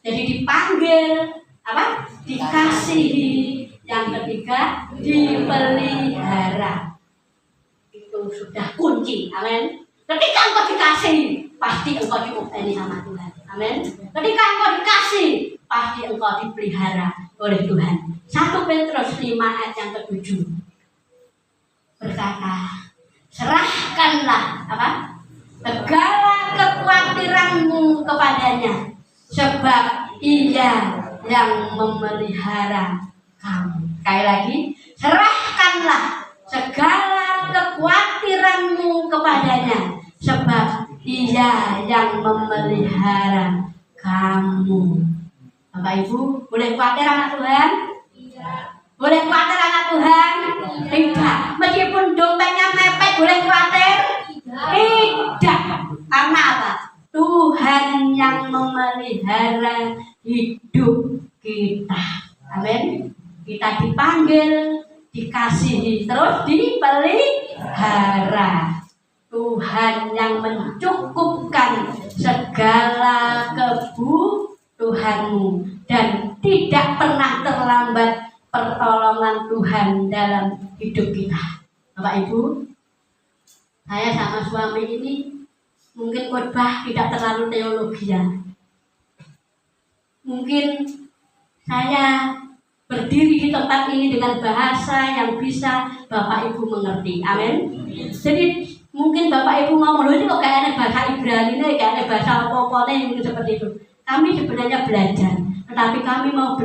Jadi dipanggil, apa? Dikasihi. Yang ketiga, dipelihara. Itu sudah kunci. Amin. Ketika engkau dikasihi, pasti engkau diopeni sama Tuhan. Amin. Ketika engkau dikasih, pasti engkau dipelihara oleh Tuhan. 1 Petrus 5 ayat yang ke-7 berkata, serahkanlah apa? Segala kekhawatiranmu kepadanya, sebab Ia yang memelihara kamu. Sekali lagi, serahkanlah segala kekhawatiranmu kepadanya, sebab Ia yang memelihara kamu. Bapak Ibu, boleh khawatir anak Tuhan? Tidak. Boleh khawatir anak Tuhan? Tidak. Meskipun dompetnya mepet, boleh khawatir? Tidak. Karena apa? Tuhan yang memelihara hidup kita. Amin. Kita dipanggil, dikasihi, terus dipelihara. Tuhan yang mencukupkan segala kebutuhanmu dan tidak pernah terlambat pertolongan Tuhan dalam hidup kita. Bapak Ibu, saya sama suami ini mungkin khotbah tidak terlalu teologian. Mungkin saya berdiri di tempat ini dengan bahasa yang bisa Bapak Ibu mengerti. Amin. Jadi mungkin Bapak Ibu ngomong, ini kok kayaknya bahasa Ibrani, kayaknya bahasa apa-apa, mungkin seperti itu. Kami sebenarnya belajar, tetapi kami mau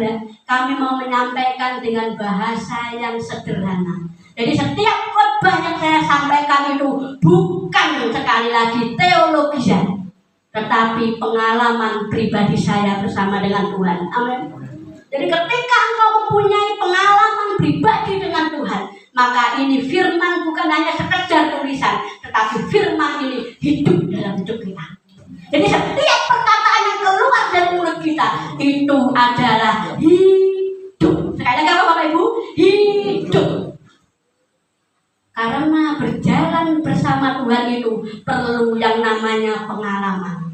menyampaikan dengan bahasa yang sederhana. Jadi setiap khotbah yang saya sampaikan itu bukan sekali lagi teologian, tetapi pengalaman pribadi saya bersama dengan Tuhan. Amin. Jadi ketika engkau mempunyai pengalaman pribadi dengan Tuhan, maka ini firman bukan hanya sekedar tulisan, tetapi firman ini hidup dalam hidup kita. Jadi setiap perkataan yang keluar dari mulut kita itu adalah hidup. Sekali lagi apa Bapak Ibu? Hidup. Karena berjalan bersama Tuhan itu perlu yang namanya pengalaman.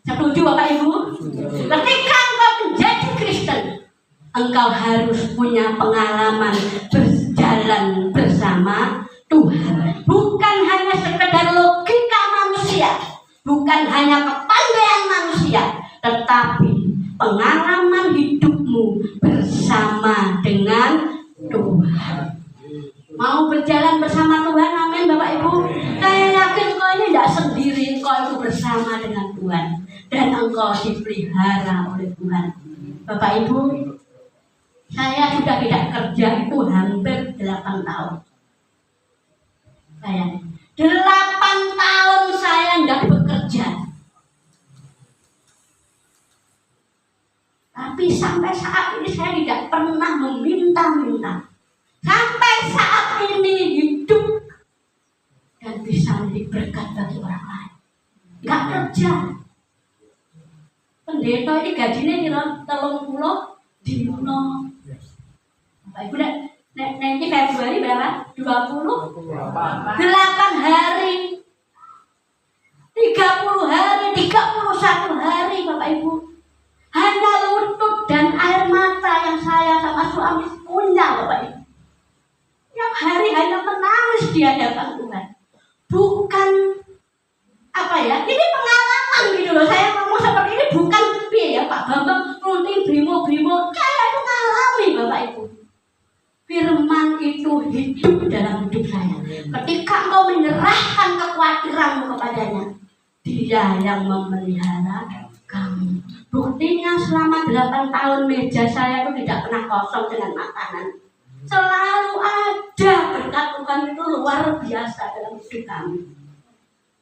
Setuju Bapak Ibu? Ketika engkau menjadi Kristen, engkau harus punya pengalaman berjalan bersama Tuhan. Bukan hanya sekedar logika manusia, bukan hanya kepandaian manusia, tetapi pengalaman hidupmu bersama dengan Tuhan. Mau berjalan bersama Tuhan, amin Bapak Ibu. Saya yakin kau ini tidak sendiri, kau itu bersama dengan Tuhan. Dan engkau dipelihara oleh Tuhan. Bapak Ibu, saya sudah tidak kerja itu hampir 8 tahun. Saya 8 tahun saya tidak bekerja. Tapi sampai saat ini saya tidak pernah meminta-minta. Sampai saat ini hidup dan bisa menjadi berkat bagi orang lain. Enggak kerja. Pendeta ini gajinya kira 30 dino. Bapak Ibu, nanti Februari berapa? 28 hari. 30 hari, 31 hari Bapak Ibu. Hanya lutut dan air mata yang saya sama suami punya Bapak Ibu. Tiap hari hanya menangis di hadapan Tuhan. Bukan apa ya, ini pengalaman gitu loh. Saya ngomong seperti ini bukan ya Pak Bambang runting brimo-brimo. Saya itu mengalami Bapak Ibu. Firman itu hidup dalam hidup saya. Ketika engkau menyerah serahkan kekhawatiranmu kepadanya. Dia yang memelihara kamu. Buktinya selama 8 tahun meja saya itu tidak pernah kosong dengan makanan. Selalu ada berkat Tuhan itu luar biasa dalam hidup kami.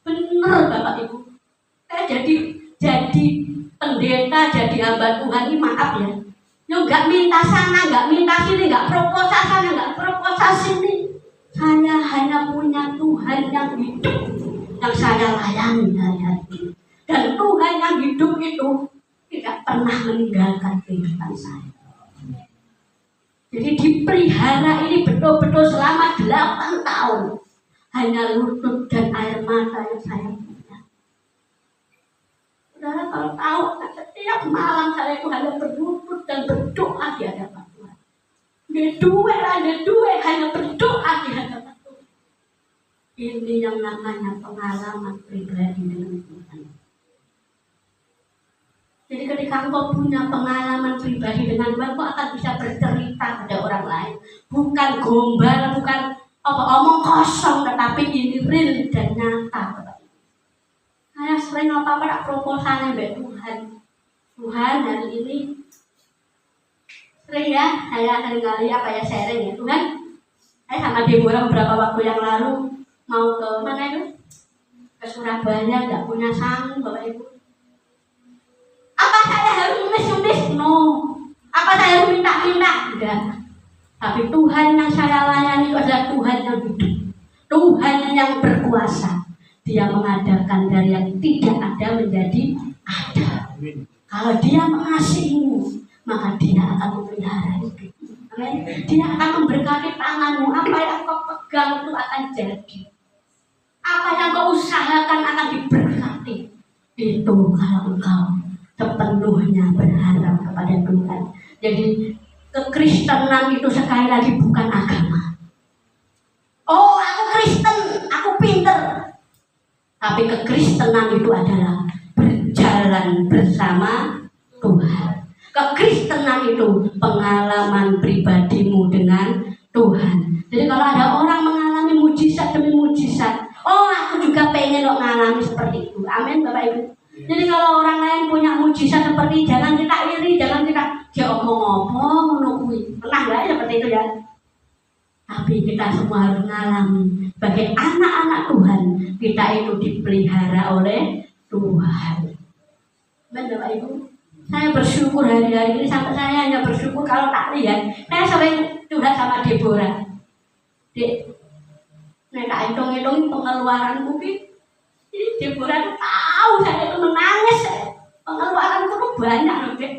Benar Bapak Ibu. Saya jadi pendeta, jadi hamba Tuhan ini maaf ya. Yo nggak minta sana, nggak minta sini, nggak proposal sana, nggak proposal sini. Saya hanya punya Tuhan yang hidup, yang saya layani hari-hari ini. Dan Tuhan yang hidup itu tidak pernah meninggalkan kehidupan saya. Jadi dipelihara ini betul-betul selama 8 tahun. Hanya lutut dan air mata yang saya punya. Saudara kalau tahu, setiap malam saya itu hanya berlutut dan berdoa di hadapan Tuhan. Dia dua, hanya berdoa di hadapan Tuhan. Ini yang namanya pengalaman pribadi dengan Tuhan. Jadi ketika engkau punya pengalaman pribadi dengan Tuhan, engkau akan bisa bercerita pada orang lain. Bukan gombal, bukan omong kosong, tetapi ini real dan nyata. Saya sering apa-apa proposalnya mbak Tuhan. Tuhan hari ini sering ya, saya sering kali sharing ya. Tuhan, saya sama Deborah beberapa waktu yang lalu mau ke mana itu? Ke Surabaya, nggak punya sang Bapak Ibu. Apa saya harus nulis-nulis? No. Apa saya harus minta-minta? Enggak. Tapi Tuhan yang saya layani itu adalah Tuhan yang hidup. Tuhan yang berkuasa. Dia mengadakan dari yang tidak ada menjadi ada. Kalau dia mengasihimu, maka dia akan memelihara hidupmu. Amin. Dia akan memberkati tanganmu. Apa yang kau pegang itu akan jadi. Apa yang kau usahakan akan diberkati. Itu kalau engkau sepenuhnya berharap kepada Tuhan. Jadi kekristenan itu sekali lagi bukan agama. Oh, aku Kristen, aku pinter. Tapi kekristenan itu adalah berjalan bersama Tuhan. Kekristenan itu pengalaman pribadimu dengan Tuhan. Jadi kalau ada orang mengalami mujizat demi mujizat, oh aku juga pengen mengalami seperti itu. Amin Bapak Ibu. Jadi kalau orang lain punya mujizat seperti jangan kita iri, jangan kita dia omong-omong menunggu. Pernah nggak seperti itu ya? Tapi kita semua harus mengalami sebagai anak-anak Tuhan, kita itu dipelihara oleh Tuhan. Benar Bapak Ibu. Saya bersyukur hari-hari ini sampai saya hanya bersyukur kalau tak lihat. Saya sering curhat sama Deborah. Dek, tak hitung-hitung pengeluaran mungkin. Ini Deborah tahu saya itu menangis. Pengeluaran itu banyak loh Dek.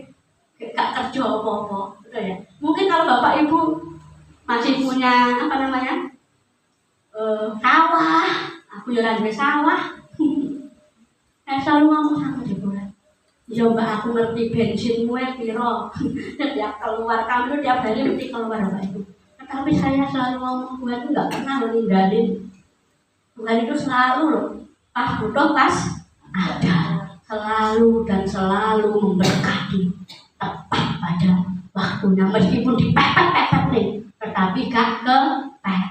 Gak kerja apa-apa. Betul ya. Mungkin kalau Bapak Ibu masih punya sawah, aku jualan di sawah. Saya selalu ngomong sama Deborah. Ya mbak aku ngerti bensinmu ya piro. Tiap keluar kamu tiap hari mesti keluar Bapak Ibu. Tapi saya selalu ngomong Tuhan itu nggak pernah meninggalin. Tuhan itu selalu loh. Pas butuh pas ada. Selalu dan selalu memberkati. Tepat pada waktunya. Meskipun dipepet-pepet nih. Tetapi gak kepepet.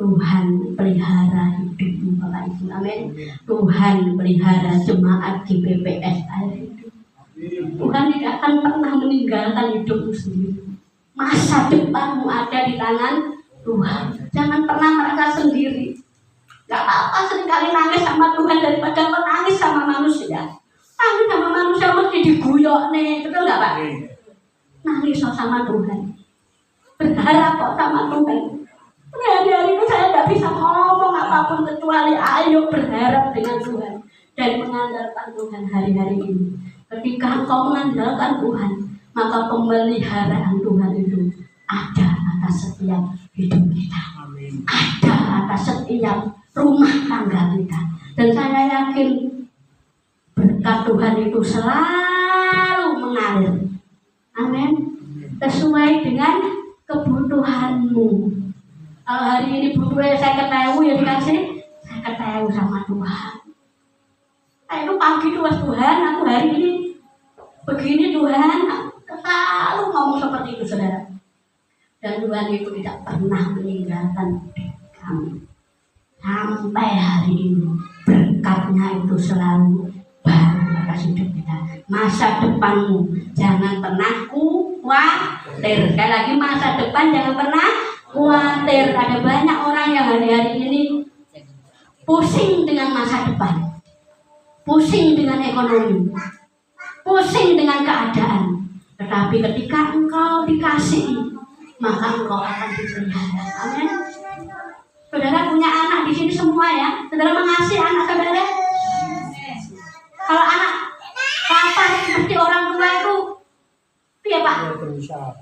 Tuhan pelihara hidupmu Bapak Ibu. Amin. Tuhan pelihara jemaat GPPS air hidup. Tuhan tidak akan pernah meninggalkan hidupmu sendiri. Masa depanmu ada di tangan Tuhan. Jangan pernah merasa sendiri. Gak apa-apa seringkali nangis sama Tuhan daripada menangis sama manusia. Nangis sama manusia mesti diguyok nih. Betul gak Pak? Nangis sama Tuhan. Berharap kok sama Tuhan. Hari-hari itu saya tidak bisa ngomong apapun kecuali ayo berharap dengan Tuhan dan mengandalkan Tuhan hari-hari ini. Ketika engkau mengandalkan Tuhan, maka pemeliharaan Tuhan itu ada atas setiap hidup kita. Ada atas setiap rumah tangga kita. Dan saya yakin berkat Tuhan itu selalu mengalir. Amin. Sesuai dengan kebutuhanmu. Kalau hari ini butuhnya saya ketemu ya dikasih, saya ketemu sama Tuhan. Saya itu pagi tuh Tuhan, aku hari ini begini Tuhan, selalu ngomong seperti itu saudara. Dan Tuhan itu tidak pernah meninggalkan kami. sampai hari ini berkatnya itu selalu baru atas hidup kita. Masa depanmu jangan pernah khawatir. Sekali lagi, masa depan jangan pernah khawatir. Ada banyak orang yang hari-hari ini pusing dengan masa depan, pusing dengan ekonomi, pusing dengan keadaan. Tetapi ketika engkau dikasihi, maka engkau akan dipelihara. Amin. Saudara punya anak di sini semua ya. Saudara mengasihi anak saudara. Kalau anak lapar seperti orang tua itu, dia Pak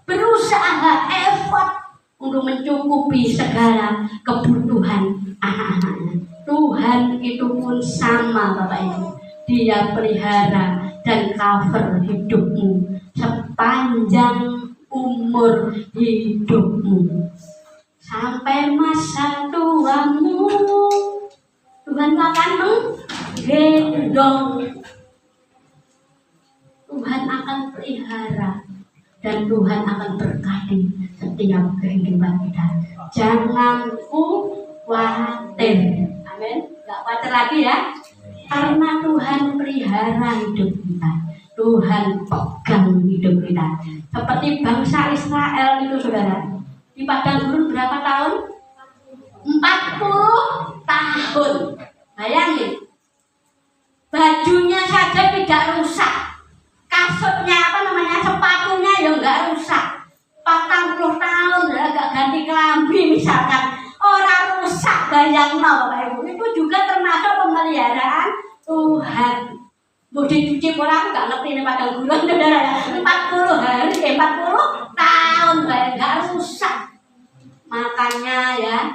berusaha effort untuk mencukupi segala kebutuhan anak-anaknya. Tuhan itu pun sama Bapak Ibu. Dia pelihara dan cover hidupmu sepanjang umur hidupmu. Sampai masa tuamu, Tuhan akan menggendong. Tuhan akan pelihara dan Tuhan akan berkati setiap kehidupan kita. Jangan khawatir. Amin. Gak khawatir lagi ya. Karena Tuhan pelihara hidup kita. Tuhan pegang hidup kita. Seperti bangsa Israel itu saudara. Di padang gurun berapa tahun? 40 tahun. Bayangin. Bajunya saja tidak rusak. Kasutnya sepatunya ya enggak rusak. 40 tahun enggak ganti kelambi misalkan. Orang rusak, bayang Bapak Ibu. Itu juga termasuk pemeliharaan Tuhan. Mau dicuci orang enggak ngerti ini padang gurun saudara ya. 40 hari, 40 tahun bayang enggak rusak. Makanya ya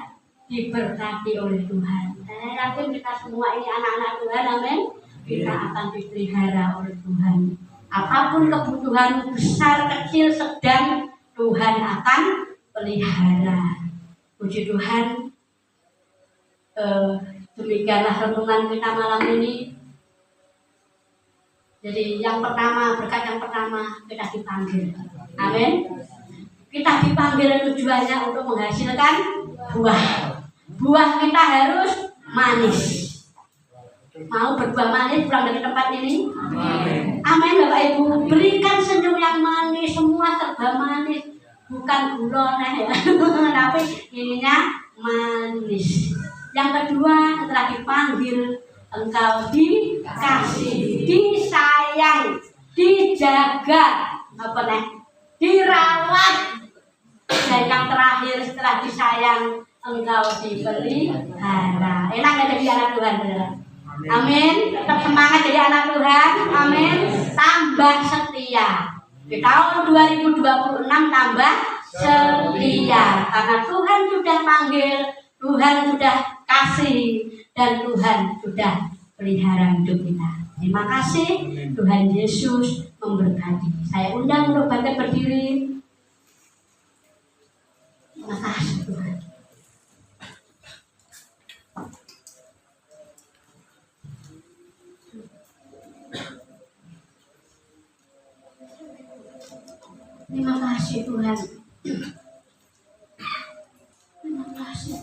diberkati oleh Tuhan. Saya yakin kita semua ini anak-anak Tuhan, amin. Kita akan dipelihara oleh Tuhan. Apapun kebutuhan besar, kecil, sedang, Tuhan akan pelihara. Puji Tuhan. Demikianlah renungan kita malam ini. Jadi yang pertama, berkat yang pertama, kita dipanggil. Amin. Kita dipanggil tujuannya untuk menghasilkan buah. Buah kita harus manis. Mau berbuah manis pulang dari tempat ini? Amin Bapak Ibu. Berikan senyum yang manis, semua serba manis. Bukan gula ya. Tapi ininya manis. Yang kedua, setelah dipanggil, engkau dikasih, disayang, dijaga, dirawat. Dan yang terakhir, setelah disayang, engkau dipelihara. Enak gak jadi anak Tuhan, saudara? Amin. Tetap semangat jadi anak Tuhan. Amin. Tambah setia. Di tahun 2026 tambah setia. Karena Tuhan sudah panggil, Tuhan sudah kasih, dan Tuhan sudah pelihara hidup kita. Terima kasih. Tuhan Yesus memberkati. Saya undang untuk bangkit berdiri. Terima kasih Tuhan. Terima kasih Tuhan. Terima kasih.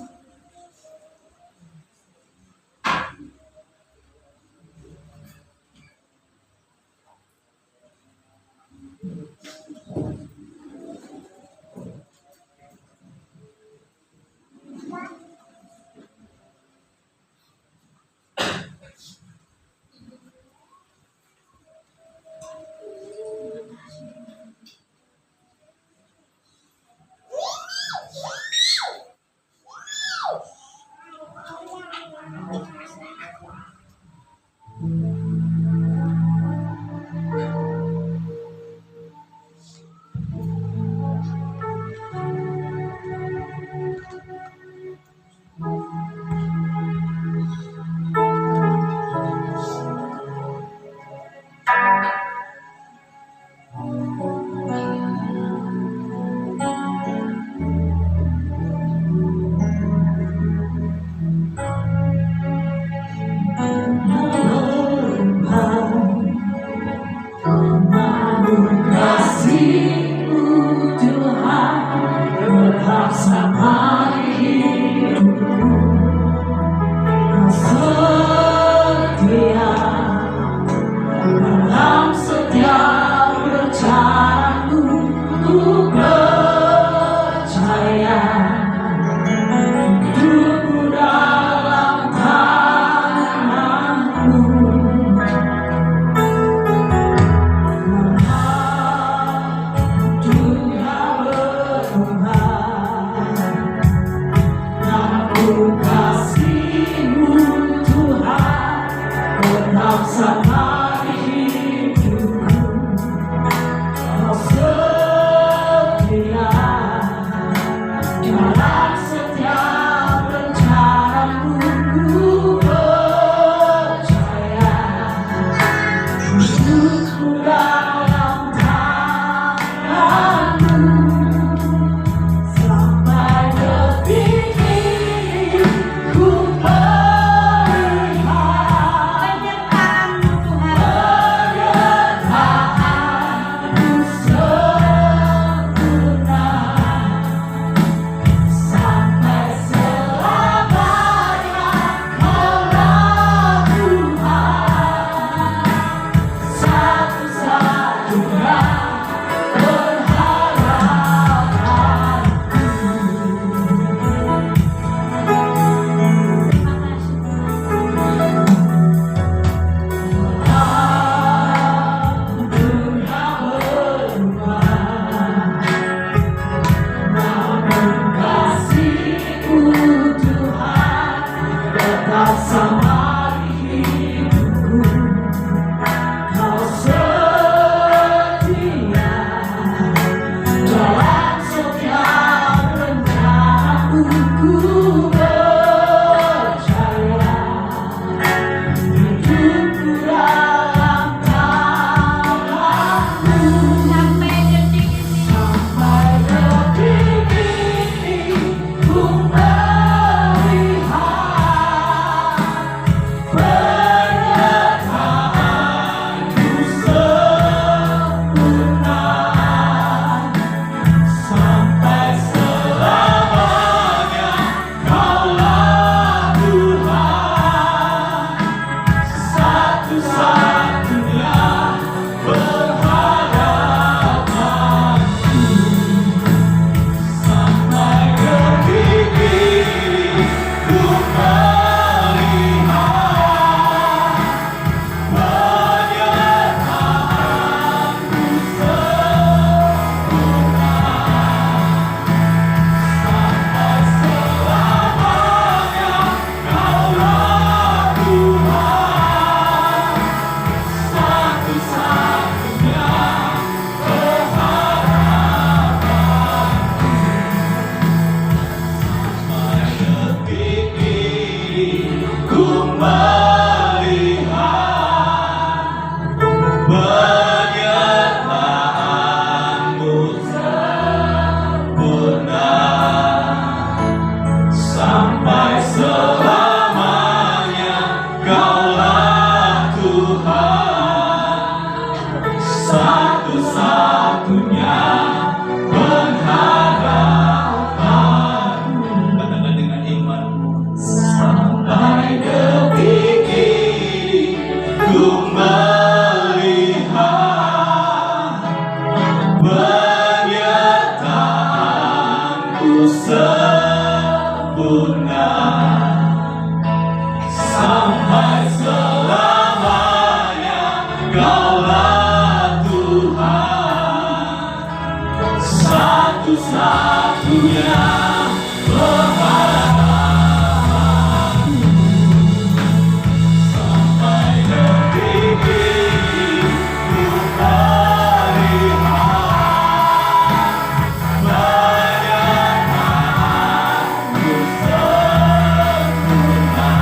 kasih-Mu Tuhan tetap sama di hidupku. Kau setia dalam setiap rencana-Mu. Ku percaya hidupku dalam tangan-Mu. Sampai detik ini ku melihat Penyertaan-Mu Tuhan. penyertaan-Mu sempurna. Sampai selamanya Kaulah Tuhan, satu-satunya sama di hidupku. Kau setia dalam setiap rencana-Mu. Ku percaya hidupku dalam tangan-Mu. Sampai detik ini. Sampai detik ini ku melihat penyertaan-Mu sempurna. Sampai selamanya Kaulah Tuhan, satu-satunya pengharapanku. Sampai detik ini ku melihat penyertaan-Mu sempurna. Sampai selamanya Kaulah Tuhan, satu-satunya pengharapanku. Sampai detik ini ku melihat penyertaan-Mu sempurna. Sampai selamanya Kaulah Tuhan, satu-satunya pengharapanku. Katakan dengan iman. Sampai detik ini ku melihat penyertaan-Mu sempurna. Sampai selamanya Kaulah Tuhan, satu-satunya pengharapanku. Sampai detik ini ku melihat penyertaan-Mu sempurna.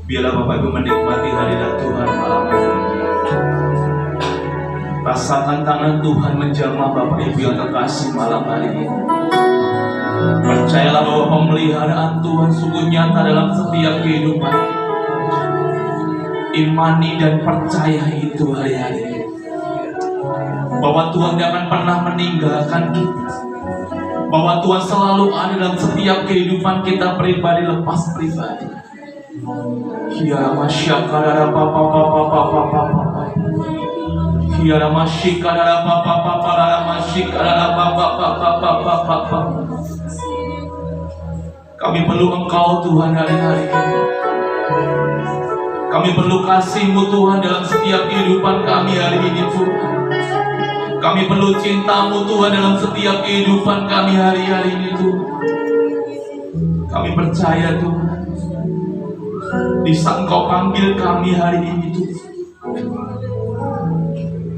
Biarlah Bapak Ibu menikmati hadirat Tuhan malam ini. Rasakan tangan Tuhan menjamah Bapak Ibu yang terkasih malam hari ini. Percayalah bahwa pemeliharaan Tuhan sungguh nyata dalam setiap kehidupan. Imani dan percaya itu hari-hari ini, bahwa Tuhan tidak akan pernah meninggalkan kita, bahwa Tuhan selalu ada dalam setiap kehidupan kita pribadi lepas pribadi. Hiara masyakara papa papa papa papa. Hiara masyikara papa papa masyikara papa papa papa papa. Kami perlu Engkau Tuhan hari-hari ini. Kami perlu kasih-Mu Tuhan dalam setiap kehidupan kami hari ini Tuhan. Kami perlu cinta-Mu Tuhan dalam setiap kehidupan kami hari-hari ini Tuhan. Kami percaya Tuhan, di saat Engkau panggil kami hari ini Tuhan,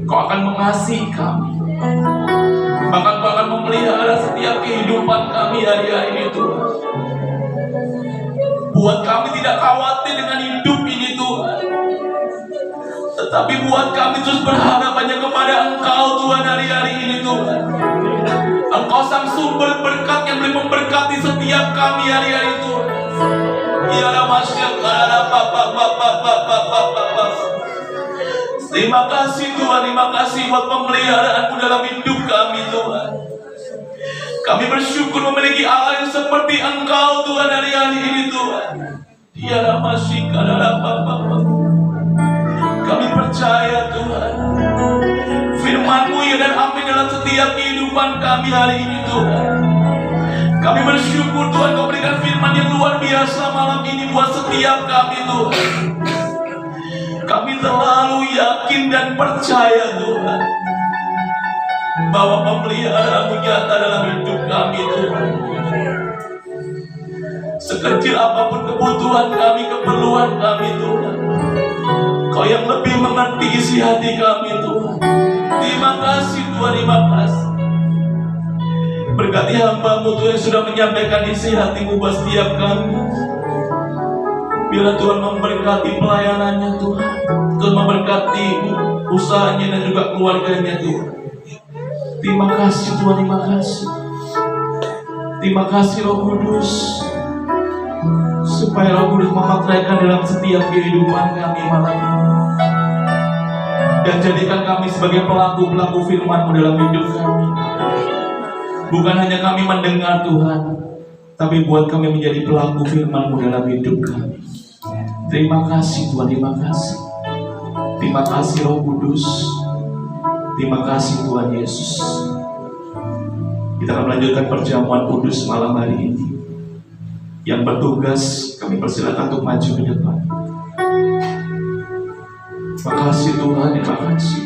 Engkau akan mengasihi kami, bahkan Engkau akan memelihara setiap kehidupan kami hari-hari ini Tuhan. Buat kami tidak khawatir dengan hidup ini Tuhan, tetapi buat kami terus berharap hanya kepada Engkau Tuhan hari-hari ini Tuhan. Engkau sang sumber berkat yang boleh memberkati setiap kami hari-hari Tuhan. Terima kasih Tuhan, terima kasih buat pemeliharaan-Mu dalam hidup kami Tuhan. Kami bersyukur memiliki Allah yang seperti Engkau Tuhan hari-hari ini Tuhan. Kami percaya Tuhan, firman-Mu ya dan amin dalam setiap kehidupan kami hari ini Tuhan. Kami bersyukur Tuhan Kau berikan firman yang luar biasa malam ini buat setiap kami Tuhan. Kami terlalu yakin dan percaya Tuhan, bahwa pemeliharaan-Mu nyata dalam hidup kami Tuhan. Sekecil apapun kebutuhan kami, keperluan kami Tuhan, Kau yang lebih mengerti isi hati kami Tuhan. Terima kasih Tuhan, terima kasih. Berkati hamba-Mu Tuhan yang sudah menyampaikan isi hati-Mu buat setiap kami. Biarlah Tuhan memberkati pelayanannya Tuhan, Tuhan memberkati usahanya dan juga keluarganya Tuhan. Terima kasih Tuhan, terima kasih. Terima kasih Roh Kudus, supaya Roh Kudus memateraikan dalam setiap kehidupan kami malam ini, dan jadikan kami sebagai pelaku-pelaku firman-Mu dalam hidup kami. Bukan hanya kami mendengar Tuhan, tapi buat kami menjadi pelaku firman-Mu dalam hidup kami. Terima kasih Tuhan, terima kasih. Terima kasih Roh Kudus. Terima kasih Tuhan Yesus. Kita akan melanjutkan perjamuan kudus malam hari ini. Yang bertugas kami persilakan untuk maju ke depan. Terima kasih Tuhan, terima kasih.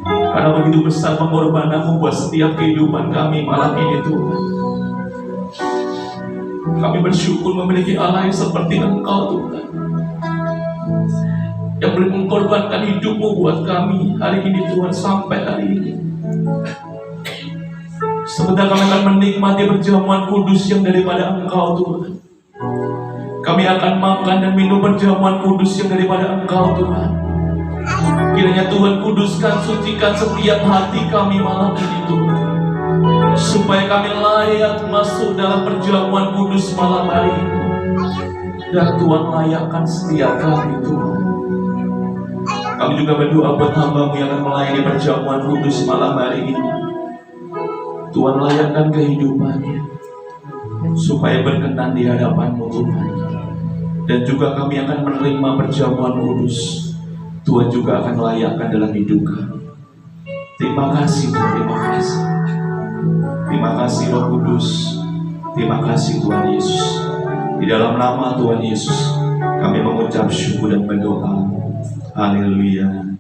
Karena begitu besar pengorbanan-Mu buat setiap kehidupan kami malam ini Tuhan. Kami bersyukur memiliki Allah yang seperti Engkau Tuhan, yang boleh mengorbankan hidup-Mu buat kami hari ini Tuhan, sampai hari ini. Sebentar kami akan menikmati perjamuan kudus yang daripada Engkau Tuhan. Kami akan makan dan minum perjamuan kudus yang daripada Engkau Tuhan. Kiranya Tuhan kuduskan, sucikan setiap hati kami malam ini Tuhan, supaya kami layak masuk dalam perjamuan kudus malam hari ini. Dan Tuhan layakkan setiap kami Tuhan. Kami juga berdoa buat hamba-Mu yang akan melayani perjamuan kudus malam hari ini. Tuhan layakkan kehidupannya, supaya berkenan di hadapan-Mu Tuhan. Dan juga kami akan menerima perjamuan kudus, Tuhan juga akan layakkan dalam hidup kami. Terima kasih Tuhan, terima kasih. Terima kasih Roh Kudus. Terima kasih Tuhan Yesus. Di dalam nama Tuhan Yesus kami mengucap syukur dan berdoa. Haleluya.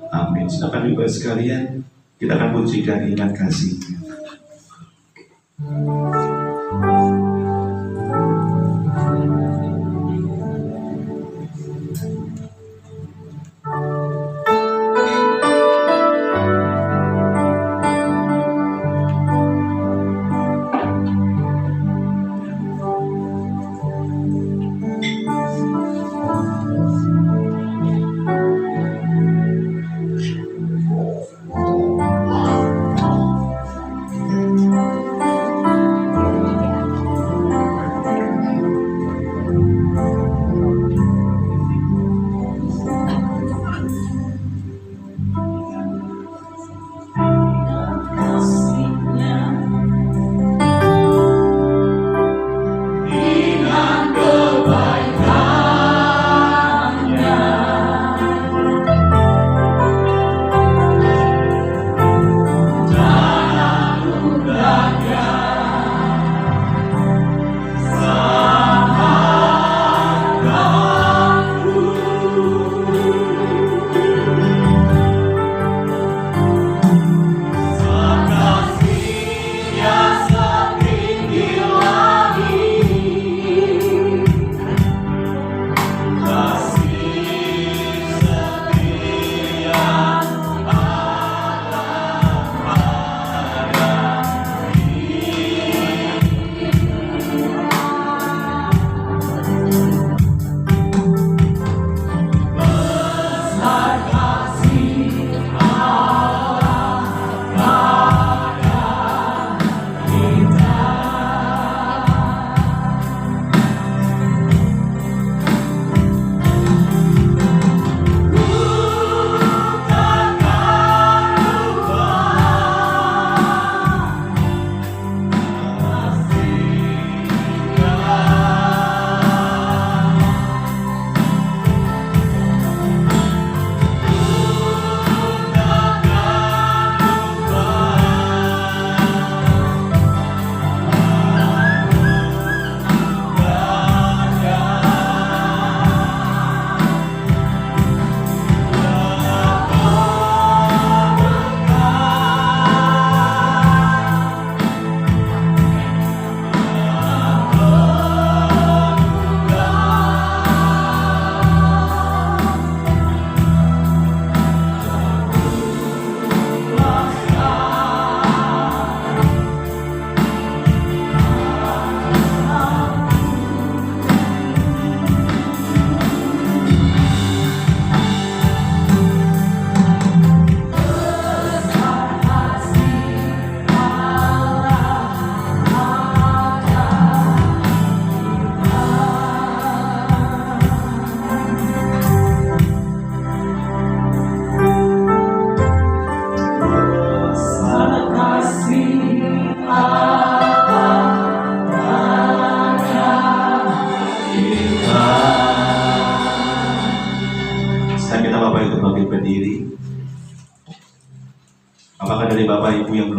Amin. Silakan Bapak sekalian, kita akan pujikan ingat kasih.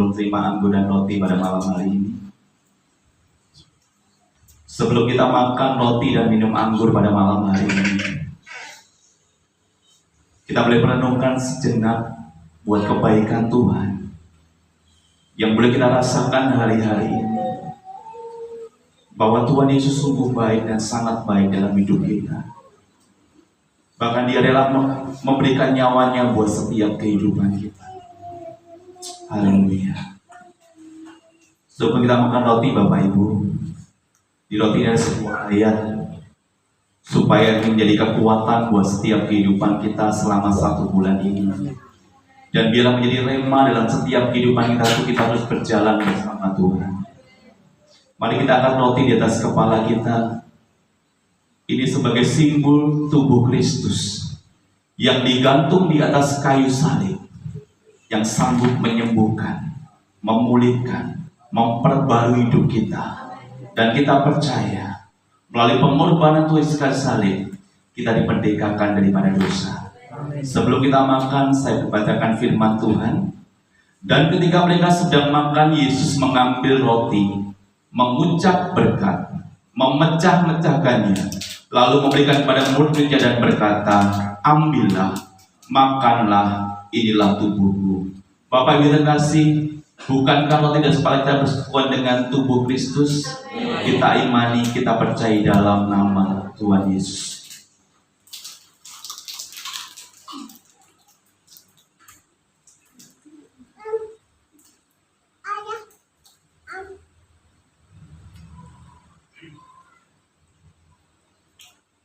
sebelum terima anggur dan roti pada malam hari ini. Sebelum kita makan roti dan minum anggur pada malam hari ini, kita boleh merenungkan sejenak buat kebaikan Tuhan yang boleh kita rasakan hari-hari ini. Bahwa Tuhan Yesus sungguh baik dan sangat baik dalam hidup kita. Bahkan Dia rela memberikan nyawanya buat setiap kehidupan kita. Haleluya. Sebelum kita makan roti Bapak Ibu, di roti ini ada sebuah ayat supaya menjadi kekuatan buat setiap kehidupan kita selama 1 bulan ini. Dan biarlah menjadi rema dalam setiap kehidupan kita itu kita harus berjalan bersama Tuhan. Mari kita angkat roti di atas kepala kita. Ini sebagai simbol tubuh Kristus yang digantung di atas kayu salib, yang sanggup menyembuhkan, memulihkan, memperbarui hidup kita. Dan kita percaya melalui pengorbanan Tuhan Yesus salib kita diperdekakan daripada dosa. Sebelum kita makan, saya bacakan firman Tuhan. Dan ketika mereka sedang makan, Yesus mengambil roti, mengucap berkat, memecah-mecahkannya, lalu memberikan kepada murid-muridnya dan berkata, ambillah, makanlah, inilah tubuhku. Bapak Ibu terkasih, bukankah roti dan kepala kita bersekutuan dengan tubuh Kristus? Kita imani, kita percaya dalam nama Tuhan Yesus.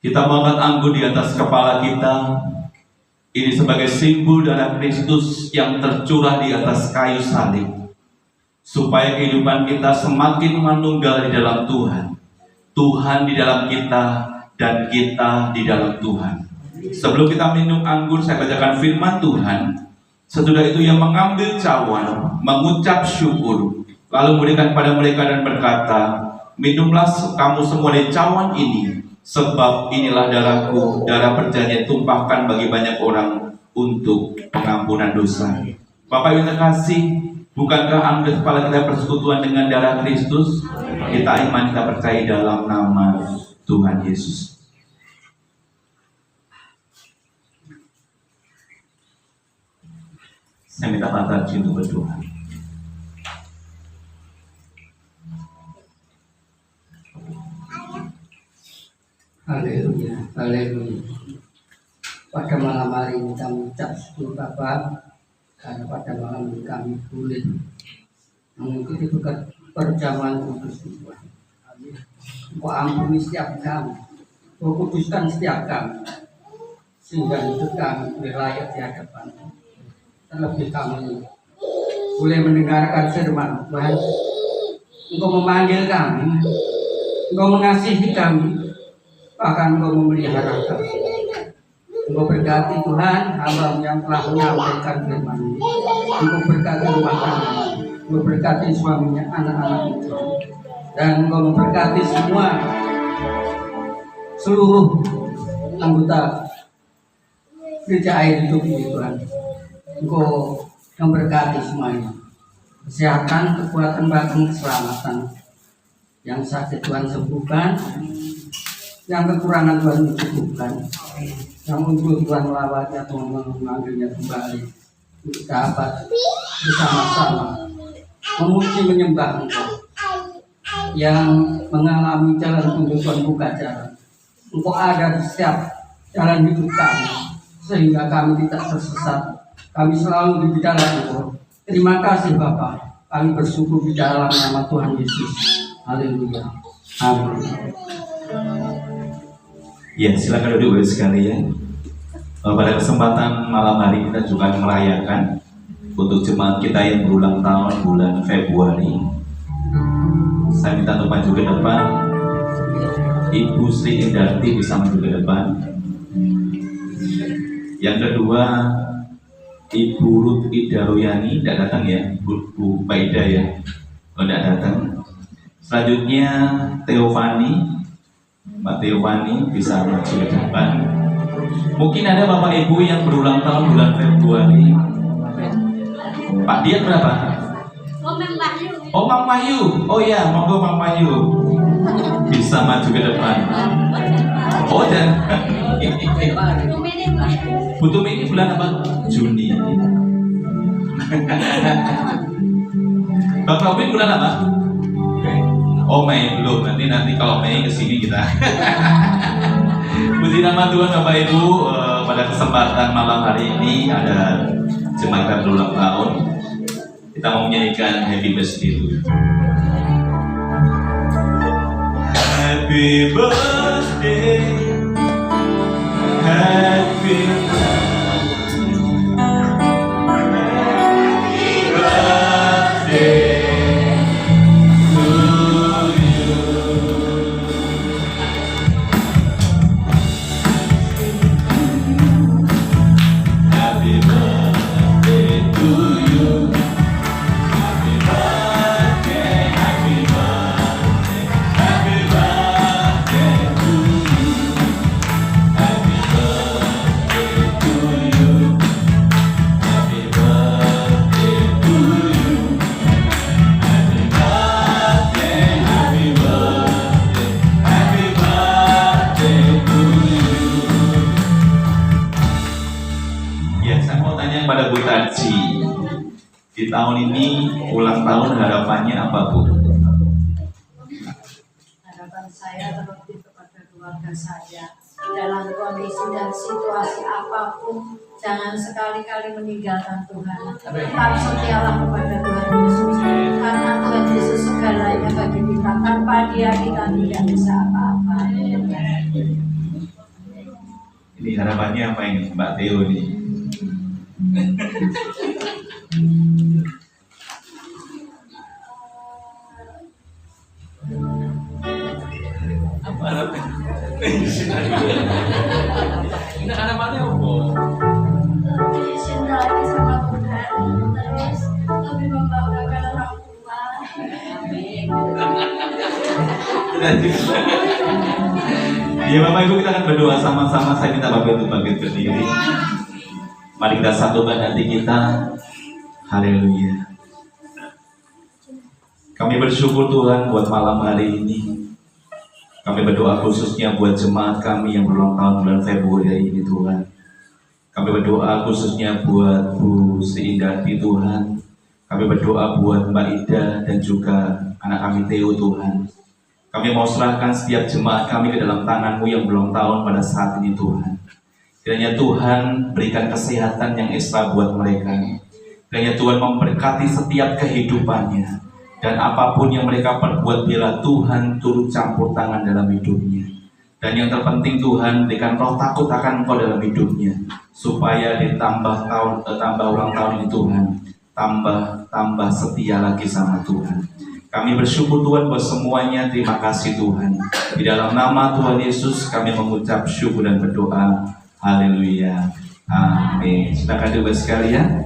Kita mengangkat anggur di atas kepala kita. Ini sebagai simbol darah Kristus yang tercurah di atas kayu salib, supaya kehidupan kita semakin menunggal di dalam Tuhan. Tuhan di dalam kita dan kita di dalam Tuhan. Sebelum kita minum anggur, saya bacakan firman Tuhan. Sesudah itu Ia mengambil cawan, mengucap syukur, lalu memberikan kepada mereka dan berkata, minumlah kamu semua dari cawan ini, sebab inilah darahku, darah perjanjian tumpahkan bagi banyak orang untuk pengampunan dosa. Bapak Ibu terkasih, bukankah anggur kepala kita persekutuan dengan darah Kristus? Kita iman, kita percaya dalam nama Tuhan Yesus. Saya minta Pak Tarji untuk berdoa. Haleluya, haleluya. Pada malam hari ini kami ucap syukur Bapa, karena pada malam ini kami boleh mengikuti perjamuan kudus Tuhan. Engkau ampuni setiap kami, Engkau kuduskan setiap kami, sehingga hidup kami boleh layak di hadapan. Terlebih kami boleh mendengarkan firman Tuhan. Engkau memanggil kami, Engkau mengasihi kami, bahkan Engkau memelihara kami. Engkau berkati Tuhan hamba yang telah menyampaikan firman ini. Engkau berkati rumah kami, Engkau berkati suaminya, anak-anak itu, dan Engkau memberkati semua seluruh anggota gereja air hidup ini Tuhan. Engkau memberkati semuanya, kesehatan, kekuatan, bahkan keselamatan. Yang sakit Tuhan sembuhkan, yang kekurangan Tuhan cukupkan, yang untuk Tuhan melawatnya, Tuhan memanggilnya kembali untuk dapat bersama-sama memuji menyembah Engkau. Yang mengalami jalan tunjuk Tuhan buka jalan. Engkau ada di setiap jalan hidup kami, sehingga kami tidak tersesat. Kami selalu di dalam Engkau. Terima kasih Bapa. Kami bersyukur di dalam nama Tuhan Yesus. Haleluya. Amin. Ya, silakan duduk Bapak sekalian. Pada kesempatan malam hari kita juga merayakan untuk jemaat kita yang berulang tahun bulan Februari. Saya minta untuk maju ke depan. Ibu Sri Indarti bisa maju ke depan. Yang kedua, Ibu Ruth Ida Royani tidak datang ya, Bu Baida ya, tidak datang. Selanjutnya Teofani, Mbak Teofani bisa maju ke depan. Mungkin ada Bapak Ibu yang berulang tahun bulan Februari. Pak Dian berapa? Oh, Mang Mayu. Oh ya, monggo Mang Mayu. Bisa maju ke depan. Oh, dan butuh ini bulan apa? Juni. Bang Robin bulan apa? Oh, Mei belum. Nanti kalau Mei kesini kita. Puji nama Tuhan Bapak Ibu, pada kesempatan malam hari ini ada jemaat berulang tahun. Kita mau menyanyikan Happy Birthday dulu. Happy birthday, happy birthday to you. Happy birthday to you. Happy birthday, happy birthday, happy birthday to you. Happy birthday to you. Happy birthday to you. Happy birthday, happy birthday, happy birthday to you. Ya, saya mau tanya pada Bu Taji. Di tahun ini ulang tahun harapannya apa, Bu? Harapan saya terlebih kepada keluarga saya, dalam kondisi dan situasi apapun, jangan sekali-kali meninggalkan Tuhan. Tetap setialah kepada Tuhan Yesus, karena Tuhan Yesus segalanya bagi kita. Tanpa Dia kita tidak bisa apa-apa. Ini harapannya apa ini, Mbak Theo nih? Apa harapannya? Ini harapannya apa? Cinta lagi sama Tuhan, terus lebih membanggakan orang tua. Ya Bapak Ibu, kita akan berdoa sama-sama. Saya minta Bapak Ibu bangkit berdiri. Mari kita satukan hati kita. Haleluya. Kami bersyukur Tuhan buat malam hari ini. Kami berdoa khususnya buat jemaat kami yang berulang tahun bulan Februari ini Tuhan. Kami berdoa khususnya buat Bu Seindarti Tuhan. Kami berdoa buat Mbak Ida dan juga anak kami Theo Tuhan. Kami mau serahkan setiap jemaat kami ke dalam tangan-Mu yang berulang tahun pada saat ini Tuhan. Kiranya Tuhan berikan kesehatan yang ekstra buat mereka. Kiranya Tuhan memberkati setiap kehidupannya. Dan apapun yang mereka perbuat, bila Tuhan turut campur tangan dalam hidupnya. Dan yang terpenting Tuhan berikan roh takut akan Engkau dalam hidupnya. Supaya ditambah ulang tahun ini Tuhan. Tambah setia lagi sama Tuhan. Kami bersyukur Tuhan buat semuanya. Terima kasih Tuhan. Di dalam nama Tuhan Yesus kami mengucap syukur dan berdoa. Haleluya. Amin. Silakan Bapak sekalian.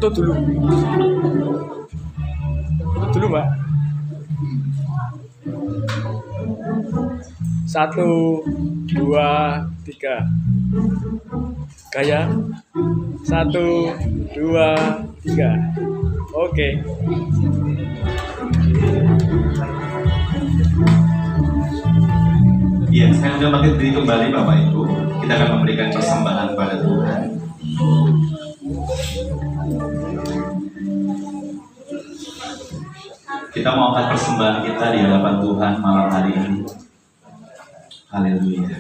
Tutup dulu. Tutup dulu, Mbak. 1, 2, 3. Gaya. 1, 2, 3. Oke. Ya, saya sudah bangkit diri kembali Bapak Ibu. Kita akan memberikan persembahan pada Tuhan. Kita mau angkat persembahan kita di hadapan Tuhan malam hari ini. Haleluya.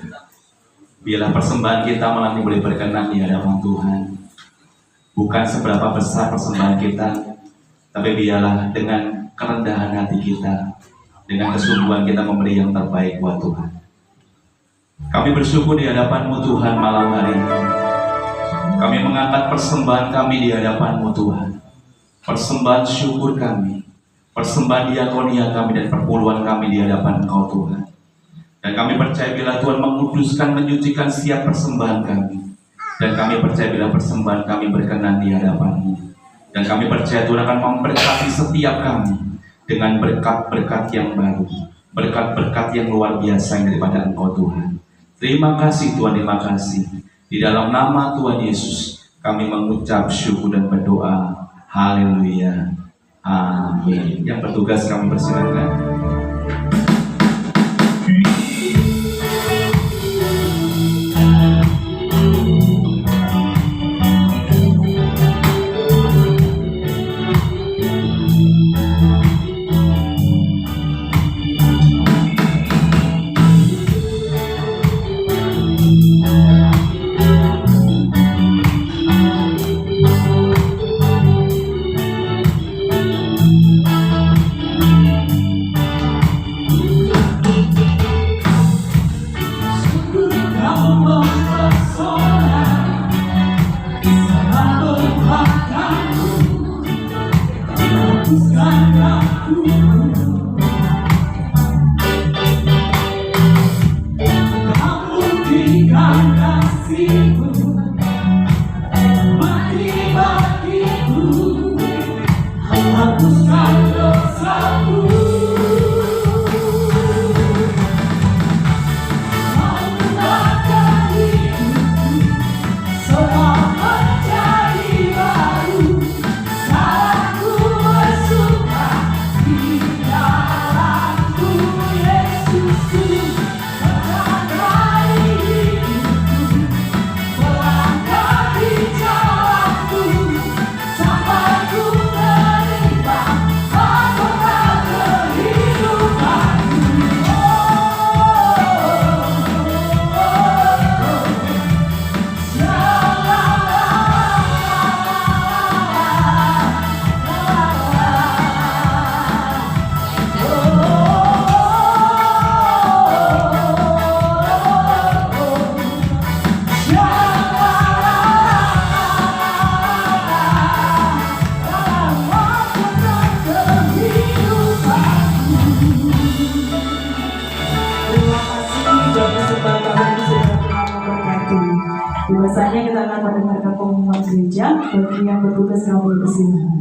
Biarlah persembahan kita malam ini boleh berkenan di hadapan Tuhan. Bukan seberapa besar persembahan kita, tapi biarlah dengan kerendahan hati kita, dengan kesungguhan kita memberi yang terbaik buat Tuhan. Kami bersyukur di hadapan-Mu Tuhan malam hari ini. Kami mengangkat persembahan kami di hadapan-Mu Tuhan. Persembahan syukur kami, persembahan diakonia kami dan perpuluhan kami di hadapan Engkau Tuhan. Dan kami percaya bila Tuhan menguduskan, menyucikan setiap persembahan kami. Dan kami percaya bila persembahan kami berkenan di hadapan-Mu. Dan kami percaya Tuhan akan memberkati setiap kami dengan berkat-berkat yang baru, berkat-berkat yang luar biasa yang daripada Engkau Tuhan. Terima kasih Tuhan, terima kasih. Di dalam nama Tuhan Yesus kami mengucap syukur dan berdoa. Haleluya. Amin. Yang bertugas kami persilakan. Biasanya kita akan mendengarkan pengumuman gereja. Bagi yang bertugas kami persilakan.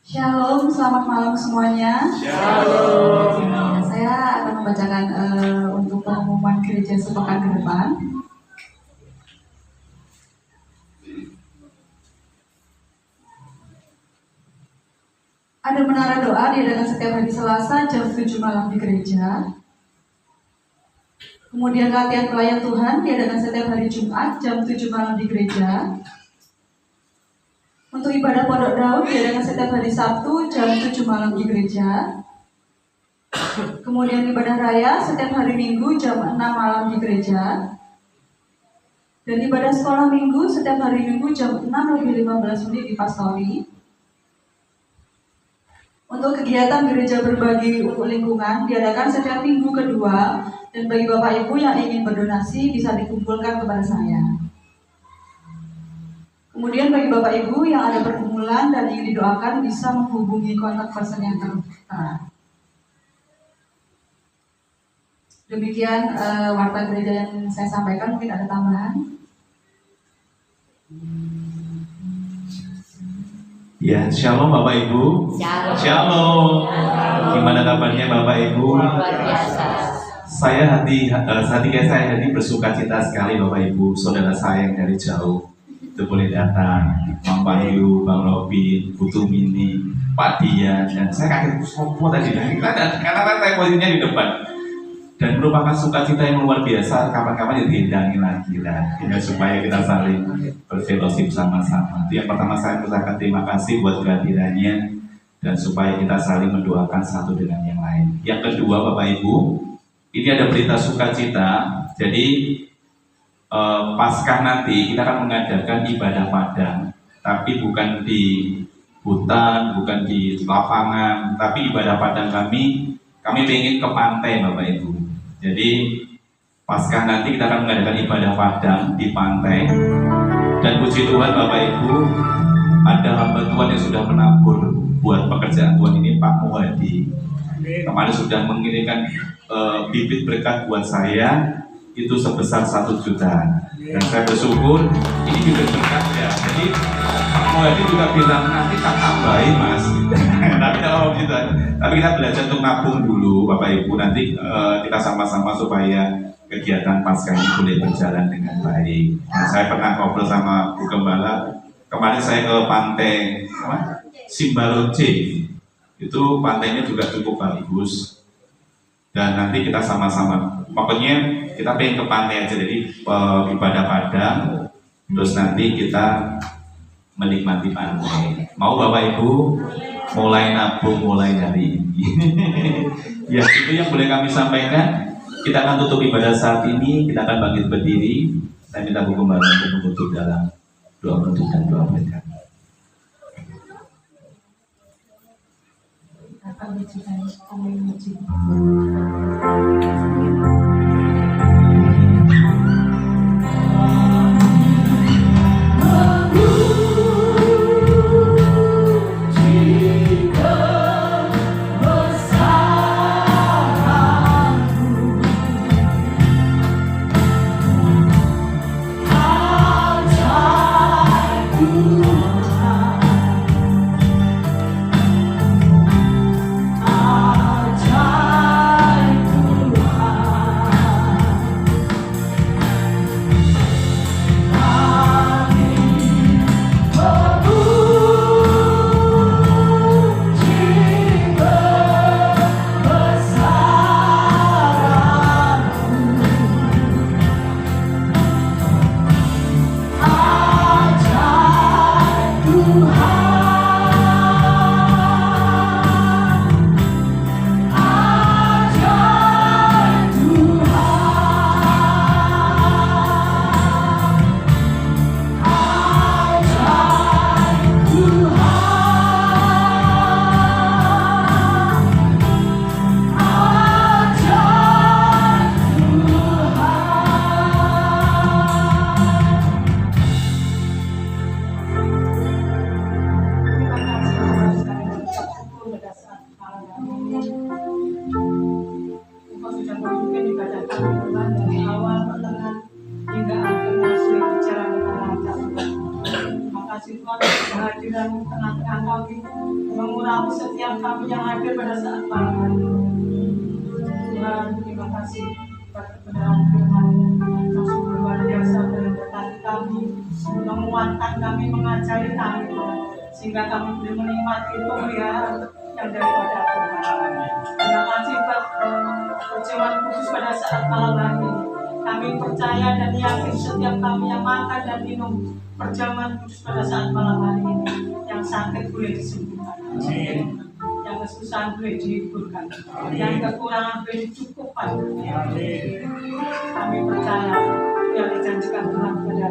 Shalom, selamat malam semuanya. Shalom. Saya akan membacakan untuk pengumuman gereja sepekan ke depan. Ada menara doa diadakan setiap hari Selasa jam 7 malam di gereja. Kemudian latihan pelayan Tuhan diadakan setiap hari Jumat jam 7 malam di gereja. Untuk ibadah Pondok Daud diadakan setiap hari Sabtu jam 7 malam di gereja. Kemudian ibadah raya setiap hari Minggu jam 6 malam di gereja. Dan ibadah sekolah Minggu setiap hari Minggu jam 6:15 di Pastori. Untuk kegiatan gereja berbagi untuk lingkungan diadakan setiap minggu kedua, dan bagi Bapak Ibu yang ingin berdonasi bisa dikumpulkan kepada saya. Kemudian bagi Bapak Ibu yang ada pergumulan dan ingin didoakan bisa menghubungi kontak person yang tertera. Demikian warta gereja yang saya sampaikan, mungkin ada tambahan. Ya, shalom Bapak Ibu. Shalom. Shalom. Gimana kabarnya Bapak Ibu? Luar biasa. Saya saya bersuka cita sekali Bapak Ibu, saudara saya yang dari jauh itu boleh datang, Bang Bayu, Bang Robin, Putu Mini, Pak Dian, dan saya kaget semua tadi karena saya posisinya di depan. Dan merupakan sukacita yang luar biasa, kapan-kapan ditindangi lagi lah, supaya kita saling berfellowship sama-sama. Itu yang pertama, saya mengucapkan terima kasih buat kehadirannya dan supaya kita saling mendoakan satu dengan yang lain. Yang kedua, Bapak Ibu, ini ada berita sukacita. Jadi Paskah nanti kita akan mengadakan ibadah padang, tapi bukan di hutan, bukan di lapangan, tapi ibadah padang kami ingin ke pantai, Bapak Ibu. Jadi Paskah nanti kita akan mengadakan ibadah padang di pantai. Dan puji Tuhan Bapak Ibu, ada hamba Tuhan yang sudah menabur buat pekerjaan Tuhan ini, Pak Muhadi. Kemarin sudah mengirimkan bibit berkat buat saya itu sebesar 1 juta. Dan saya bersyukur ini bibit berkat ya. Jadi Pak Muhadi juga bilang nanti tak tambahin mas. Tapi kalau gitu, tapi kita belajar untuk nabung dulu Bapak Ibu. Nanti kita sama-sama supaya kegiatan Paskah ini boleh berjalan dengan baik. Nah, saya pernah ngobrol sama Bu Gembala. Kemarin saya ke pantai Simbaroce. Itu pantainya juga cukup bagus. Dan nanti kita sama-sama, pokoknya kita pengen ke pantai aja, jadi ibadah padang, terus nanti kita menikmati pantai. Mau Bapak Ibu mulai nabung mulai hari ini. Ya itu yang boleh kami sampaikan. Kita akan tutup ibadah saat ini, kita akan bangkit berdiri. Saya minta Bu Gembala untuk menutup dalam doa penutup dan doa berkat. Kami memuji. Kehadiran tengah-tengah kami mengurapi setiap kami yang hadir pada saat malam hari ini. Tuhan, terima kasih atas kebenaran firman yang sungguh luar biasa berkati kami, menguatkan kami, mengajari kami, sehingga kami boleh menikmati pemeliharaan yang daripada Tuhan. Terima kasih Pak perjamuan kudus pada saat malam hari ini. Kami percaya dan yakin setiap kami yang makan dan minum perjamuan kudus pada saat malam hari ini, yang sakit boleh disembuhkan, yang kesusahan boleh dihiburkan, yang kekurangan boleh dicukupkan. Kami percaya yang dijanjikan Tuhan kepada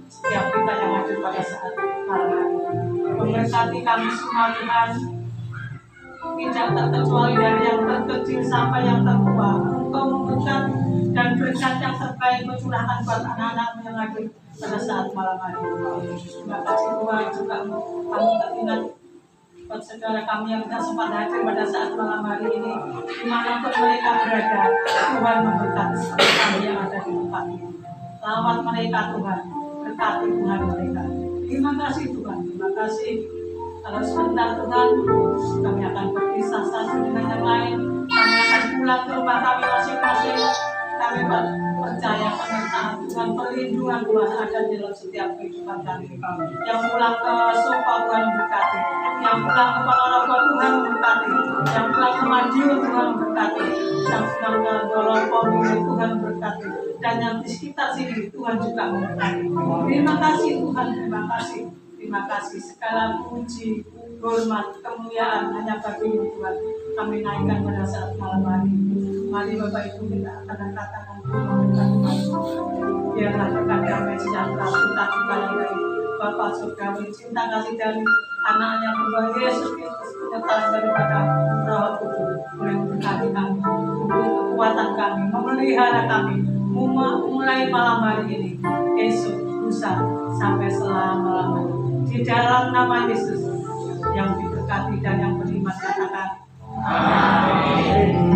setiap kita yang hadir pada saat malam hari ini. Memberkati kami semua Tuhan, tidak terkecuali dari yang terkecil sampai yang tertua. Engkau memberkati dan berkat yang terbaik mencurahkan buat anak-anak yang hadir pada saat malam hari ini. Terima kasih Tuhan, juga kami teringat buat saudara kami yang tidak sempat hadir pada saat malam hari ini, dimanapun mereka berada. Tuhan memberkati kami yang ada di tempat ini. Lawat mereka Tuhan, berkati Tuhan mereka. Terima kasih Tuhan, terima kasih. Kalau sebentar Tuhan, kami akan berpisah satu dengan yang lain. Kami akan pulang ke rumah kami masing-masing. Kami percaya penyertaan Tuhan, perlindungan Tuhan ada di dalam setiap kehidupan kami. Yang pulang ke sofa Tuhan berkati, yang pulang ke Ponorogo Tuhan berkati, yang pulang ke Madiun Tuhan berkati, yang pulang ke Dolopong Tuhan berkati, dan yang di sekitar sini Tuhan juga memberkati. Terima kasih Tuhan, terima kasih. Terima kasih, segala puji, hormat, kemuliaan hanya bagi-Mu Tuhan. Kami naikkan pada saat malam hari ini. Mari Bapak Ibu kita akan katakan biarlah berkat damai sejahtera kita yang dari Bapa surgawi, cinta kasih dari anaknya Tuhan Yesus Kristus, penyertaan daripada Roh Kudus boleh memberkati kami, memberi kekuatan kami, memelihara kami, mulai malam hari ini, esok, lusa, sampai selama-lamanya. Di dalam nama Yesus yang diberkati dan yang beriman katakan Amin.